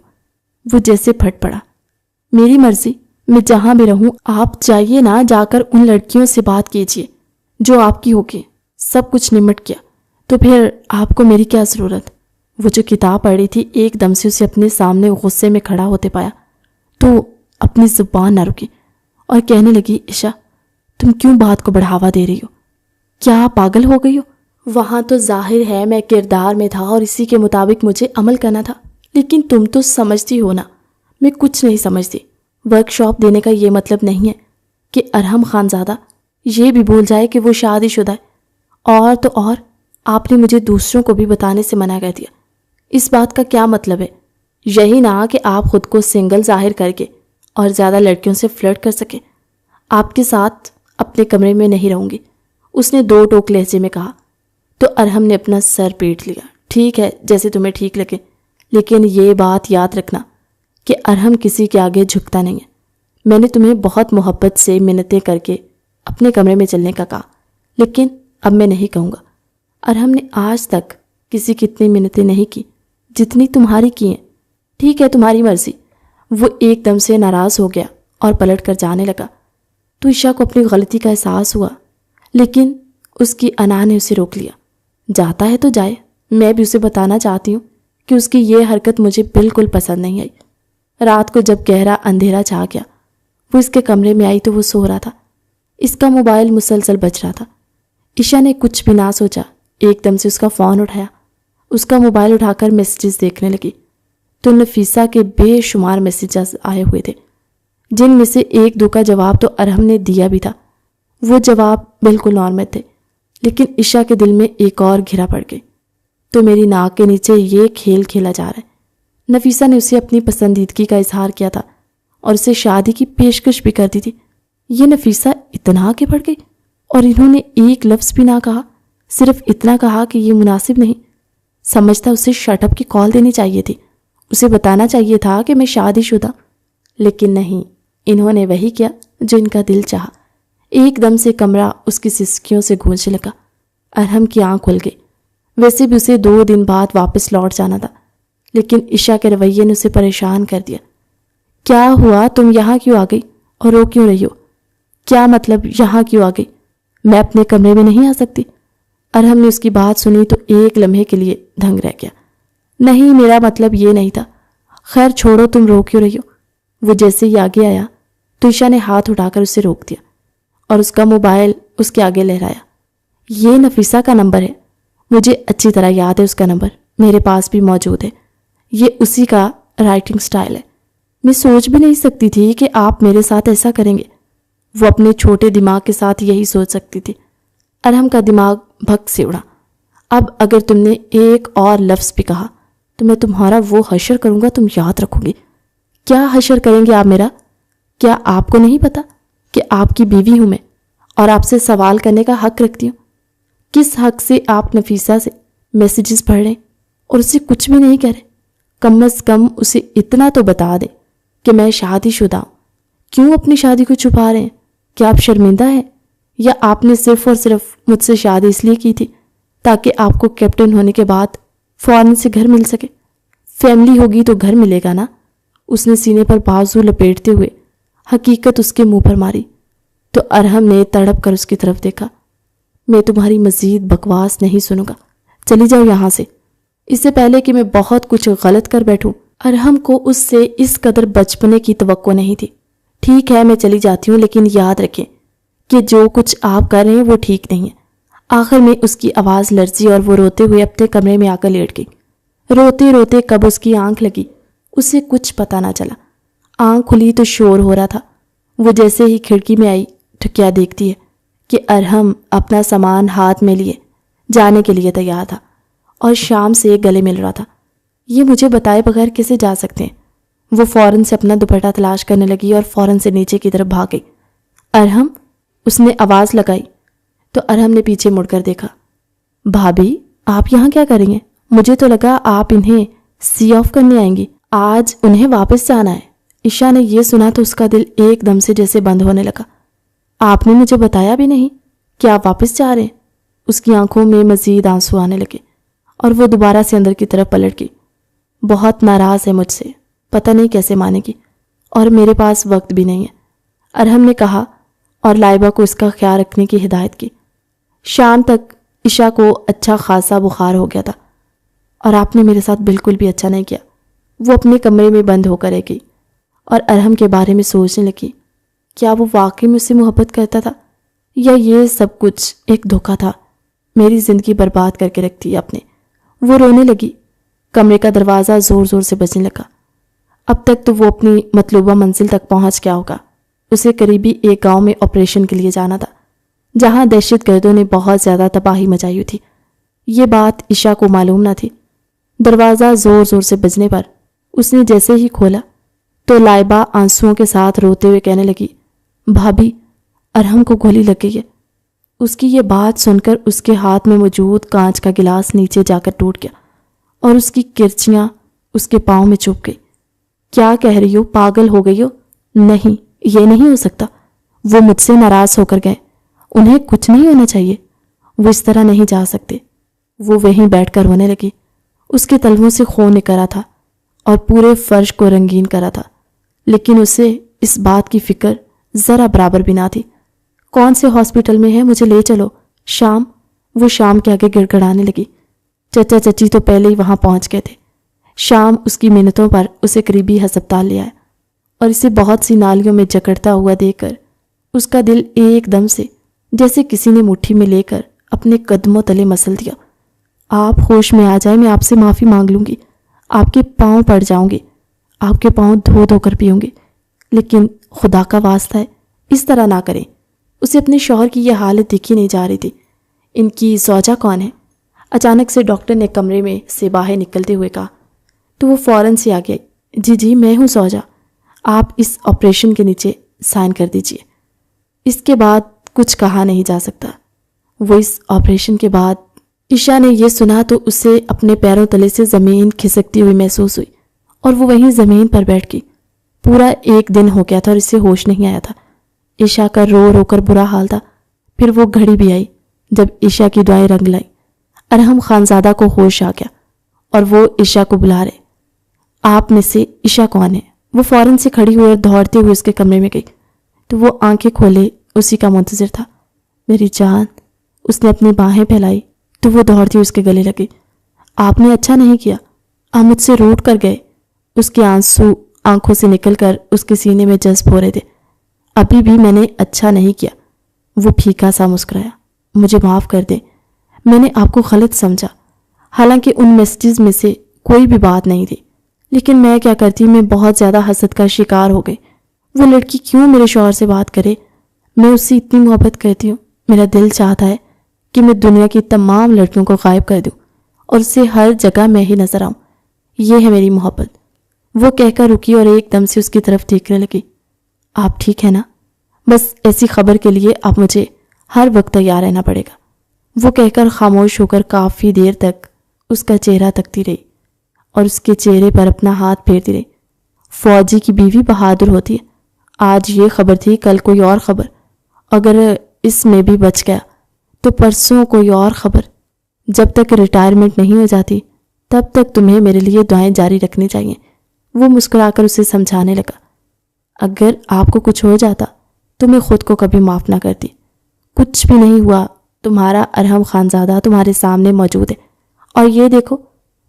وہ جیسے پھٹ پڑا۔ میری مرضی، میں جہاں بھی رہوں، آپ جائیے نا، جا کر ان لڑکیوں سے بات کیجیے جو آپ کی ہوگی۔ سب کچھ نمٹ گیا تو پھر آپ کو میری کیا ضرورت؟ وہ جو کتاب پڑھی تھی ایک دم سے اسے اپنے سامنے غصے میں کھڑا ہوتے پایا تو اپنی زبان نہ رکی اور کہنے لگی، عشا تم کیوں بات کو بڑھاوا دے رہی ہو؟ کیا پاگل ہو گئی ہو؟ وہاں تو ظاہر ہے میں کردار میں تھا اور اسی کے مطابق مجھے عمل کرنا تھا، لیکن تم تو سمجھتی ہو نا، میں کچھ نہیں سمجھتی۔ ورک شاپ دینے کا یہ مطلب نہیں ہے کہ ارحم خانزادہ یہ بھی بھول جائے کہ وہ شادی شدہ ہے، اور تو اور آپ نے مجھے دوسروں کو بھی بتانے سے منع کر دیا۔ اس بات کا کیا مطلب ہے؟ یہی نہ کہ آپ خود کو سنگل ظاہر کر کے اور زیادہ لڑکیوں سے فلرٹ کر سکے۔ آپ کے ساتھ اپنے کمرے میں نہیں رہوں گی، اس نے دو ٹوک لہجے میں کہا۔ تو ارحم نے اپنا سر پیٹ لیا۔ ٹھیک ہے، جیسے تمہیں ٹھیک لگے، لیکن یہ بات یاد رکھنا کہ ارحم کسی کے آگے جھکتا نہیں ہے۔ میں نے تمہیں بہت محبت سے منتیں کر کے اپنے کمرے میں چلنے کا کہا، لیکن اب میں نہیں کہوں گا۔ ارحم نے آج تک کسی کی اتنی منتیں نہیں کی جتنی تمہاری کی ہیں۔ ٹھیک ہے، تمہاری مرضی۔ وہ ایک دم سے ناراض ہو گیا اور پلٹ کر جانے لگا۔ تو عشا کو اپنی غلطی کا احساس ہوا، لیکن اس کی انا نے اسے روک لیا۔ جاتا ہے تو جائے، میں بھی اسے بتانا چاہتی ہوں کہ اس کی یہ حرکت مجھے بالکل پسند نہیں آئی۔ رات کو جب گہرا اندھیرا چھا گیا، وہ اس کے کمرے میں آئی تو وہ سو رہا تھا۔ اس کا موبائل مسلسل بج رہا تھا۔ عشا نے کچھ بھی نہ سوچا، ایک دم سے اس کا فون اٹھایا۔ اس کا موبائل اٹھا کر میسیجز دیکھنے لگی تو نفیسہ کے بے شمار میسیجز آئے ہوئے تھے، جن میں سے ایک دو کا جواب تو ارحم نے دیا بھی تھا۔ وہ جواب بالکل نارمل تھے، لیکن عشا کے دل میں ایک اور گھرا پڑ گئی۔ تو میری ناک کے نیچے یہ کھیل کھیلا جا رہا ہے۔ نفیسہ نے اسے اپنی پسندیدگی کا اظہار کیا تھا اور اسے شادی کی پیشکش بھی کر دی تھی۔ یہ نفیسہ اتنا آگے بڑھ گئی اور انہوں نے ایک لفظ بھی نہ کہا، صرف اتنا کہا کہ یہ مناسب نہیں۔ سمجھتا اسے شٹ اپ کی کال دینی چاہیے تھی، اسے بتانا چاہیے تھا کہ میں شادی شدہ، لیکن نہیں، انہوں نے وہی کیا جو ان کا دل چاہا۔ ایک دم سے کمرہ اس کی سسکیوں سے گونجنے لگا۔ ارحم کی آنکھ کھل گئی۔ ویسے بھی اسے 2 دن بعد واپس لوٹ جانا تھا، لیکن عشا کے رویے نے اسے پریشان کر دیا۔ کیا ہوا؟ تم یہاں کیوں آ گئی اور رو کیوں رہی ہو؟ کیا مطلب یہاں کیوں آ گئی؟ میں اپنے کمرے میں نہیں آ سکتی؟ ارحم نے اس کی بات سنی تو ایک لمحے کے لیے دھنگ رہ گیا۔ نہیں، میرا مطلب یہ نہیں تھا۔ خیر چھوڑو، تم رو کیوں رہی ہو؟ وہ جیسے ہی آگے آیا تو عشا نے ہاتھ اٹھا کر اسے روک دیا اور اس کا موبائل اس کے آگے لہرایا۔ یہ نفیسہ کا نمبر ہے، مجھے اچھی طرح یاد ہے اس کا نمبر، میرے پاس بھی موجود ہے۔ یہ اسی کا رائٹنگ سٹائل ہے۔ میں سوچ بھی نہیں سکتی تھی کہ آپ میرے ساتھ ایسا کریں گے۔ وہ اپنے چھوٹے دماغ کے ساتھ یہی سوچ سکتی تھی۔ ارحم کا دماغ بھگ سے اڑا۔ اب اگر تم نے ایک اور لفظ بھی کہا تو میں تمہارا وہ حشر کروں گا، تم یاد رکھو گی۔ کیا حشر کریں گے آپ میرا؟ کیا آپ کو نہیں پتا کہ آپ کی بیوی ہوں میں اور آپ سے سوال کرنے کا حق رکھتی ہوں؟ کس حق سے آپ نفیسہ سے میسیجز پڑھ رہے ہیں اور اسے کچھ بھی نہیں کہہ رہے؟ کم از کم اسے اتنا تو بتا دیں کہ میں شادی شدہ ہوں۔ کیوں اپنی شادی کو چھپا رہے ہیں؟ کیا آپ شرمندہ ہیں؟ یا آپ نے صرف اور صرف مجھ سے شادی اس لیے کی تھی تاکہ آپ کو کیپٹن ہونے کے بعد فوراً سے گھر مل سکے؟ فیملی ہوگی تو گھر ملے گا نا۔ اس نے سینے پر بازو لپیٹتے ہوئے حقیقت اس کے منہ پر ماری تو ارحم نے تڑپ کر اس کی طرف دیکھا۔ میں تمہاری مزید بکواس نہیں سنوں گا، چلی جاؤ یہاں سے، اس سے پہلے کہ میں بہت کچھ غلط کر بیٹھوں۔ ارحم کو اس سے اس قدر بچپنے کی توقع نہیں تھی۔ ٹھیک ہے، میں چلی جاتی ہوں، لیکن یاد رکھیں کہ جو کچھ آپ کر رہے ہیں وہ ٹھیک نہیں ہے۔ آخر میں اس کی آواز لرزی اور وہ روتے ہوئے اپنے کمرے میں آ کر لیٹ گئی۔ روتے روتے کب اس کی آنکھ لگی اسے کچھ پتہ نہ چلا۔ آنکھ کھلی تو شور ہو رہا تھا۔ وہ جیسے ہی کھڑکی میں آئی تو کیا دیکھتی ہے کہ ارحم اپنا سامان ہاتھ میں لیے جانے کے لیے تیار تھا اور شام سے گلے مل رہا تھا۔ یہ مجھے بتائے بغیر کیسے جا سکتے ہیں؟ وہ فوراً سے اپنا دوپٹہ تلاش کرنے لگی اور فوراً سے نیچے کی طرف بھاگ گئی۔ ارحم، اس نے آواز لگائی تو ارحم نے پیچھے مڑ کر دیکھا۔ بھابھی، آپ یہاں کیا کریں گے؟ مجھے تو لگا آپ انہیں سی آف کرنے آئیں گی، آج انہیں واپس جانا ہے۔ عشا نے یہ سنا تو اس کا دل ایک دم سے جیسے بند ہونے لگا۔ آپ نے مجھے بتایا بھی نہیں کہ آپ واپس جا رہے ہیں۔ اس کی آنکھوں میں مزید آنسو آنے لگے اور وہ دوبارہ سے اندر کی طرف پلٹ گئی۔ بہت ناراض ہے مجھ سے، پتہ نہیں کیسے مانے گی، اور میرے پاس وقت بھی نہیں ہے، ارحم نے کہا اور لائبہ کو اس کا خیال رکھنے کی ہدایت کی۔ شام تک عشا کو اچھا خاصا بخار ہو گیا تھا اور آپ نے میرے ساتھ بالکل بھی اچھا نہیں کیا۔ وہ اپنے کمرے میں بند ہو کر رہ گئی اور ارحم کے بارے میں سوچنے لگی، کیا وہ واقعی مجھ سے محبت کرتا تھا یا یہ سب کچھ ایک دھوکہ تھا؟ میری زندگی برباد کر کے رکھ دی آپ نے۔ وہ رونے لگی۔ کمرے کا دروازہ زور زور سے بجنے لگا۔ اب تک تو وہ اپنی مطلوبہ منزل تک پہنچ گیا ہوگا۔ اسے قریبی ایک گاؤں میں آپریشن کے لیے جانا تھا، جہاں دہشت گردوں نے بہت زیادہ تباہی مچائی ہوئی تھی۔ یہ بات عشا کو معلوم نہ تھی۔ دروازہ زور زور سے بجنے پر اس نے جیسے ہی کھولا تو لائبہ آنسوؤں کے ساتھ روتے ہوئے کہنے لگی، بھابھی، ارحم کو گولی لگ گئی ہے۔ اس کی یہ بات سن کر اس کے ہاتھ میں موجود کانچ کا گلاس نیچے جا کر ٹوٹ گیا اور اس کی کرچیاں اس کے پاؤں میں چبھ گئی۔ کیا کہہ رہی ہو؟ پاگل ہو گئی ہو؟ نہیں، یہ نہیں ہو سکتا۔ وہ مجھ سے ناراض ہو کر گئے، انہیں کچھ نہیں ہونا چاہیے، وہ اس طرح نہیں جا سکتے۔ وہ وہیں بیٹھ کر رونے لگی۔ اس کے تلووں سے خون نکل رہا تھا اور پورے فرش کو رنگین کرا تھا، لیکن اسے اس بات کی فکر ذرا برابر بھی نہ تھی۔ کون سے ہاسپٹل میں ہے؟ مجھے لے چلو۔ شام، وہ شام کے آگے گڑ گڑانے لگی۔ چچا چچی تو پہلے ہی وہاں پہنچ گئے تھے۔ شام اس کی منتوں پر اسے قریبی ہسپتال لے آیا اور اسے بہت سی نالیوں میں جکڑتا ہوا دیکھ کر اس کا دل ایک دم سے جیسے کسی نے مٹھی میں لے کر اپنے قدموں تلے مسل دیا۔ آپ ہوش میں آ جائیں، میں آپ سے معافی مانگ لوں گی، آپ کے پاؤں پڑ جاؤں گی، آپ کے پاؤں دھو دھو کر پیوں گی، لیکن خدا کا واسطہ ہے اس طرح نہ کریں۔ اسے اپنے شوہر کی یہ حالت دیکھی نہیں جا رہی تھی۔ ان کی زوجہ کون ہے؟ اچانک سے ڈاکٹر نے کمرے میں سے باہر نکلتے ہوئے کہا تو وہ فوراً سے آگے آئی۔ جی جی، میں ہوں زوجہ، آپ اس آپریشن کے نیچے سائن کر دیجئے۔ اس کے بعد کچھ کہا نہیں جا سکتا۔ وہ اس آپریشن کے بعد عشا نے یہ سنا تو اسے اپنے پیروں تلے سے زمین کھسکتی ہوئی محسوس ہوئی اور وہ وہیں زمین پر بیٹھ گئی۔ پورا ایک دن ہو گیا تھا اور اسے ہوش نہیں آیا تھا۔ عشا کا رو رو کر برا حال تھا۔ پھر وہ گھڑی بھی آئی جب عشا کی دعائیں رنگ لائیں۔ ارحم خانزادہ کو ہوش آ گیا اور وہ عشا کو بلا رہے۔ آپ میں سے عشا کون ہے؟ وہ فوراً سے کھڑی ہوئی اور دوڑتے ہوئے اس کے کمرے میں گئی تو وہ آنکھیں کھولے اسی کا منتظر تھا۔ میری جان، اس نے اپنی باہیں پھیلائی تو وہ دوڑتی اس کے گلے لگی۔ آپ نے اچھا نہیں کیا، آپ مجھ سے روٹ کر گئے۔ اس کے آنسو آنکھوں سے نکل کر اس کے سینے میں جذب ہو رہے تھے۔ ابھی بھی میں نے اچھا نہیں کیا۔ وہ پھیکا سا مسکرایا۔ مجھے معاف کر دیں، میں نے آپ کو غلط سمجھا، حالانکہ ان میسیجز میں سے کوئی بھی بات نہیں تھی، لیکن میں کیا کرتی، میں بہت زیادہ حسد کا شکار ہو گئی۔ وہ لڑکی کیوں میرے شوہر سے بات کرے؟ میں اس سے اتنی محبت کرتی ہوں، میرا دل چاہتا ہے کہ میں دنیا کی تمام لڑکیوں کو غائب کر دوں اور اسے ہر جگہ میں ہی نظر آؤں۔ یہ ہے میری محبت۔ وہ کہہ کر رکی اور ایک دم سے اس کی طرف دیکھنے لگی۔ آپ ٹھیک ہے نا؟ بس ایسی خبر کے لیے آپ مجھے ہر وقت تیار رہنا پڑے گا۔ وہ کہہ کر خاموش ہو کر کافی دیر تک اس کا چہرہ تکتی رہی اور اس کے چہرے پر اپنا ہاتھ پھیرتی رہی۔ فوجی کی بیوی بہادر ہوتی ہے۔ آج یہ خبر تھی، کل کوئی اور خبر، اگر اس میں بھی بچ گیا تو پرسوں کوئی اور خبر۔ جب تک ریٹائرمنٹ نہیں ہو جاتی تب تک تمہیں میرے لیے دعائیں جاری رکھنی چاہیے۔ وہ مسکرا کر اسے سمجھانے لگا، اگر آپ کو کچھ ہو جاتا تو میں خود کو کبھی معاف نہ کرتی۔ کچھ بھی نہیں ہوا، تمہارا ارحم خانزادہ تمہارے سامنے موجود ہے، اور یہ دیکھو،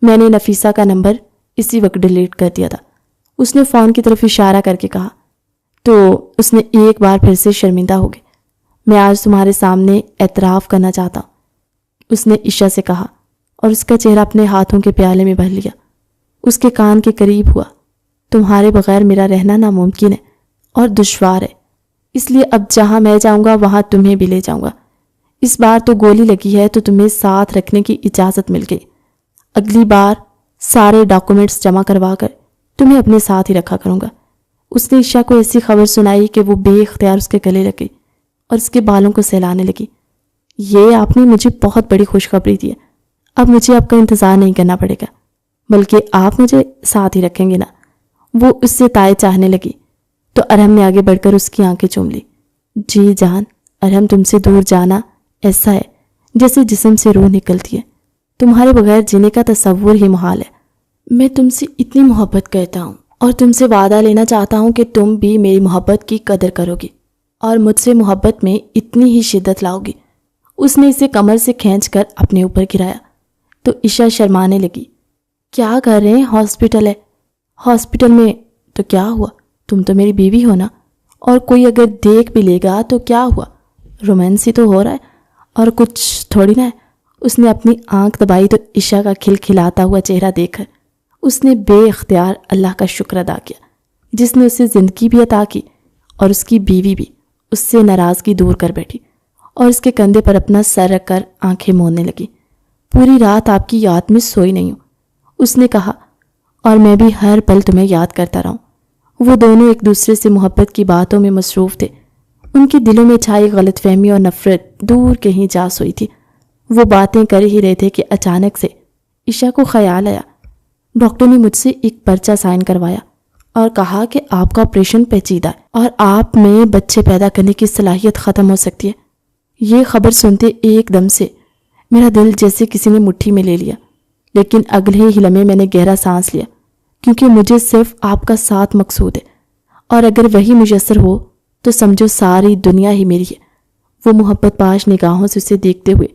میں نے نفیسہ کا نمبر اسی وقت ڈیلیٹ کر دیا تھا۔ اس نے فون کی طرف اشارہ کر کے کہا تو اس نے ایک بار پھر سے شرمندہ ہو گئی۔ میں آج تمہارے سامنے اعتراف کرنا چاہتا ہوں، اس نے عشا سے کہا اور اس کا چہرہ اپنے ہاتھوں کے پیالے میں بھر لیا۔ اس کے کان کے قریب ہوا، تمہارے بغیر میرا رہنا ناممکن ہے اور دشوار ہے، اس لیے اب جہاں میں جاؤں گا وہاں تمہیں بھی لے جاؤں گا۔ اس بار تو گولی لگی ہے تو تمہیں ساتھ رکھنے کی اجازت مل گئی، اگلی بار سارے ڈاکومنٹس جمع کروا کر تمہیں اپنے ساتھ ہی رکھا کروں گا۔ اس نے عشا کو ایسی خبر سنائی کہ وہ بے اختیار اس کے گلے لگ گئی اور اس کے بالوں کو سہلانے لگی۔ یہ آپ نے مجھے بہت بڑی خوشخبری دی ہے، اب مجھے آپ کا انتظار نہیں کرنا پڑے گا، بلکہ آپ مجھے ساتھ ہی رکھیں گے نا؟ وہ اس سے تائے چاہنے لگی تو ارحم نے آگے بڑھ کر اس کی آنکھیں چوم لی۔ جی جان، ارحم، تم سے دور جانا ایسا ہے جیسے جسم سے روح نکلتی ہے، تمہارے بغیر جینے کا تصور ہی محال ہے۔ میں تم سے اتنی محبت کرتا ہوں اور تم سے وعدہ لینا چاہتا ہوں کہ تم بھی میری محبت کی قدر کرو گی اور مجھ سے محبت میں اتنی ہی شدت لاؤ گی۔ اس نے اسے کمر سے کھینچ کر اپنے اوپر گرایا تو عشا شرمانے لگی۔ کیا کر رہے ہیں؟ ہاسپٹل ہے۔ ہاسپٹل میں تو کیا ہوا؟ تم تو میری بیوی ہو نا، اور کوئی اگر دیکھ بھی لے گا تو کیا ہوا؟ رومانس ہی تو ہو رہا ہے اور کچھ تھوڑی نہ ہے۔ اس نے اپنی آنکھ دبائی تو عشا کا کھلکھلاتا ہوا چہرہ دیکھ کر اس نے بے اختیار اللہ کا شکر ادا کیا جس نے اسے زندگی بھی عطا کی، اور اس کی بیوی بھی اس سے ناراضگی دور کر بیٹھی اور اس کے کندھے پر اپنا سر رکھ کر آنکھیں موننے لگی۔ پوری رات آپ کی یاد میں سوئی نہیں ہوں، اس نے کہا، اور میں بھی ہر پل تمہیں یاد کرتا رہوں۔ وہ دونوں ایک دوسرے سے محبت کی باتوں میں مصروف تھے۔ ان کے دلوں میں چھائی غلط فہمی اور نفرت دور کہیں جا سوئی تھی۔ وہ باتیں کر ہی رہے تھے کہ اچانک سے عشا کو خیال آیا۔ ڈاکٹر نے مجھ سے ایک پرچہ سائن کروایا اور کہا کہ آپ کا آپریشن پیچیدہ ہے اور آپ میں بچے پیدا کرنے کی صلاحیت ختم ہو سکتی ہے۔ یہ خبر سنتے ایک دم سے میرا دل جیسے کسی نے مٹھی میں لے لیا، لیکن اگلے ہی لمحے میں نے گہرا سانس لیا، کیونکہ مجھے صرف آپ کا ساتھ مقصود ہے، اور اگر وہی میسر ہو تو سمجھو ساری دنیا ہی میری ہے۔ وہ محبت پاش نگاہوں سے اسے دیکھتے ہوئے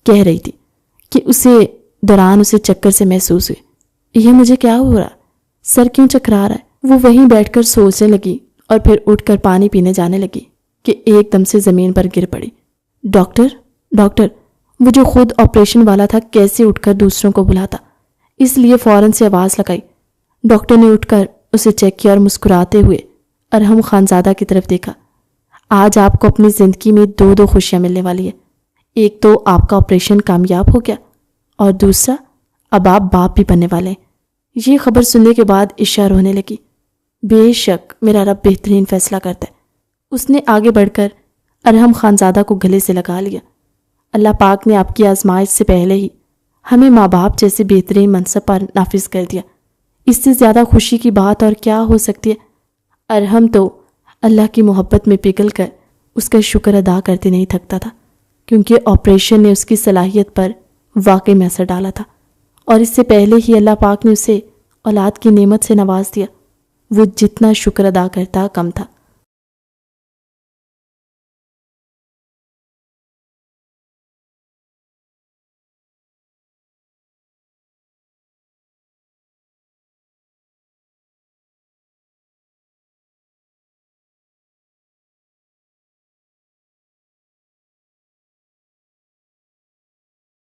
کہہ رہی تھی کہ دوران اسے چکر سے محسوس ہوئے۔ یہ مجھے کیا ہو رہا؟ سر کیوں چکرا رہا ہے؟ وہ وہیں بیٹھ کر سوچنے لگی اور پھر اٹھ کر پانی پینے جانے لگی کہ ایک دم سے زمین پر گر پڑی۔ ڈاکٹر، وہ جو خود آپریشن والا تھا کیسے اٹھ کر دوسروں کو بلاتا، اس لیے فوراً سے آواز لگائی۔ ڈاکٹر نے اٹھ کر اسے چیک کیا اور مسکراتے ہوئے ارحم خانزادہ کی طرف دیکھا۔ آج آپ کو اپنی زندگی میں دو خوشیاں ملنے والی ہیں۔ ایک تو آپ کا آپریشن کامیاب ہو گیا، اور دوسرا اب آپ باپ بھی بننے والے ہیں۔ یہ خبر سننے کے بعد عشا رونے لگی۔ بے شک میرا رب بہترین فیصلہ کرتا ہے۔ اس نے آگے بڑھ کر ارحم خانزادہ کو گلے سے لگا لیا۔ اللہ پاک نے آپ کی آزمائش سے پہلے ہی ہمیں ماں باپ جیسے بہترین منصب پر نافذ کر دیا۔ اس سے زیادہ خوشی کی بات اور کیا ہو سکتی ہے؟ ارحم تو اللہ کی محبت میں پگھل کر اس کا شکر ادا کرتے نہیں تھکتا تھا، کیونکہ آپریشن نے اس کی صلاحیت پر واقعی میں اثر ڈالا تھا، اور اس سے پہلے ہی اللہ پاک نے اسے اولاد کی نعمت سے نواز دیا۔ وہ جتنا شکر ادا کرتا کم تھا۔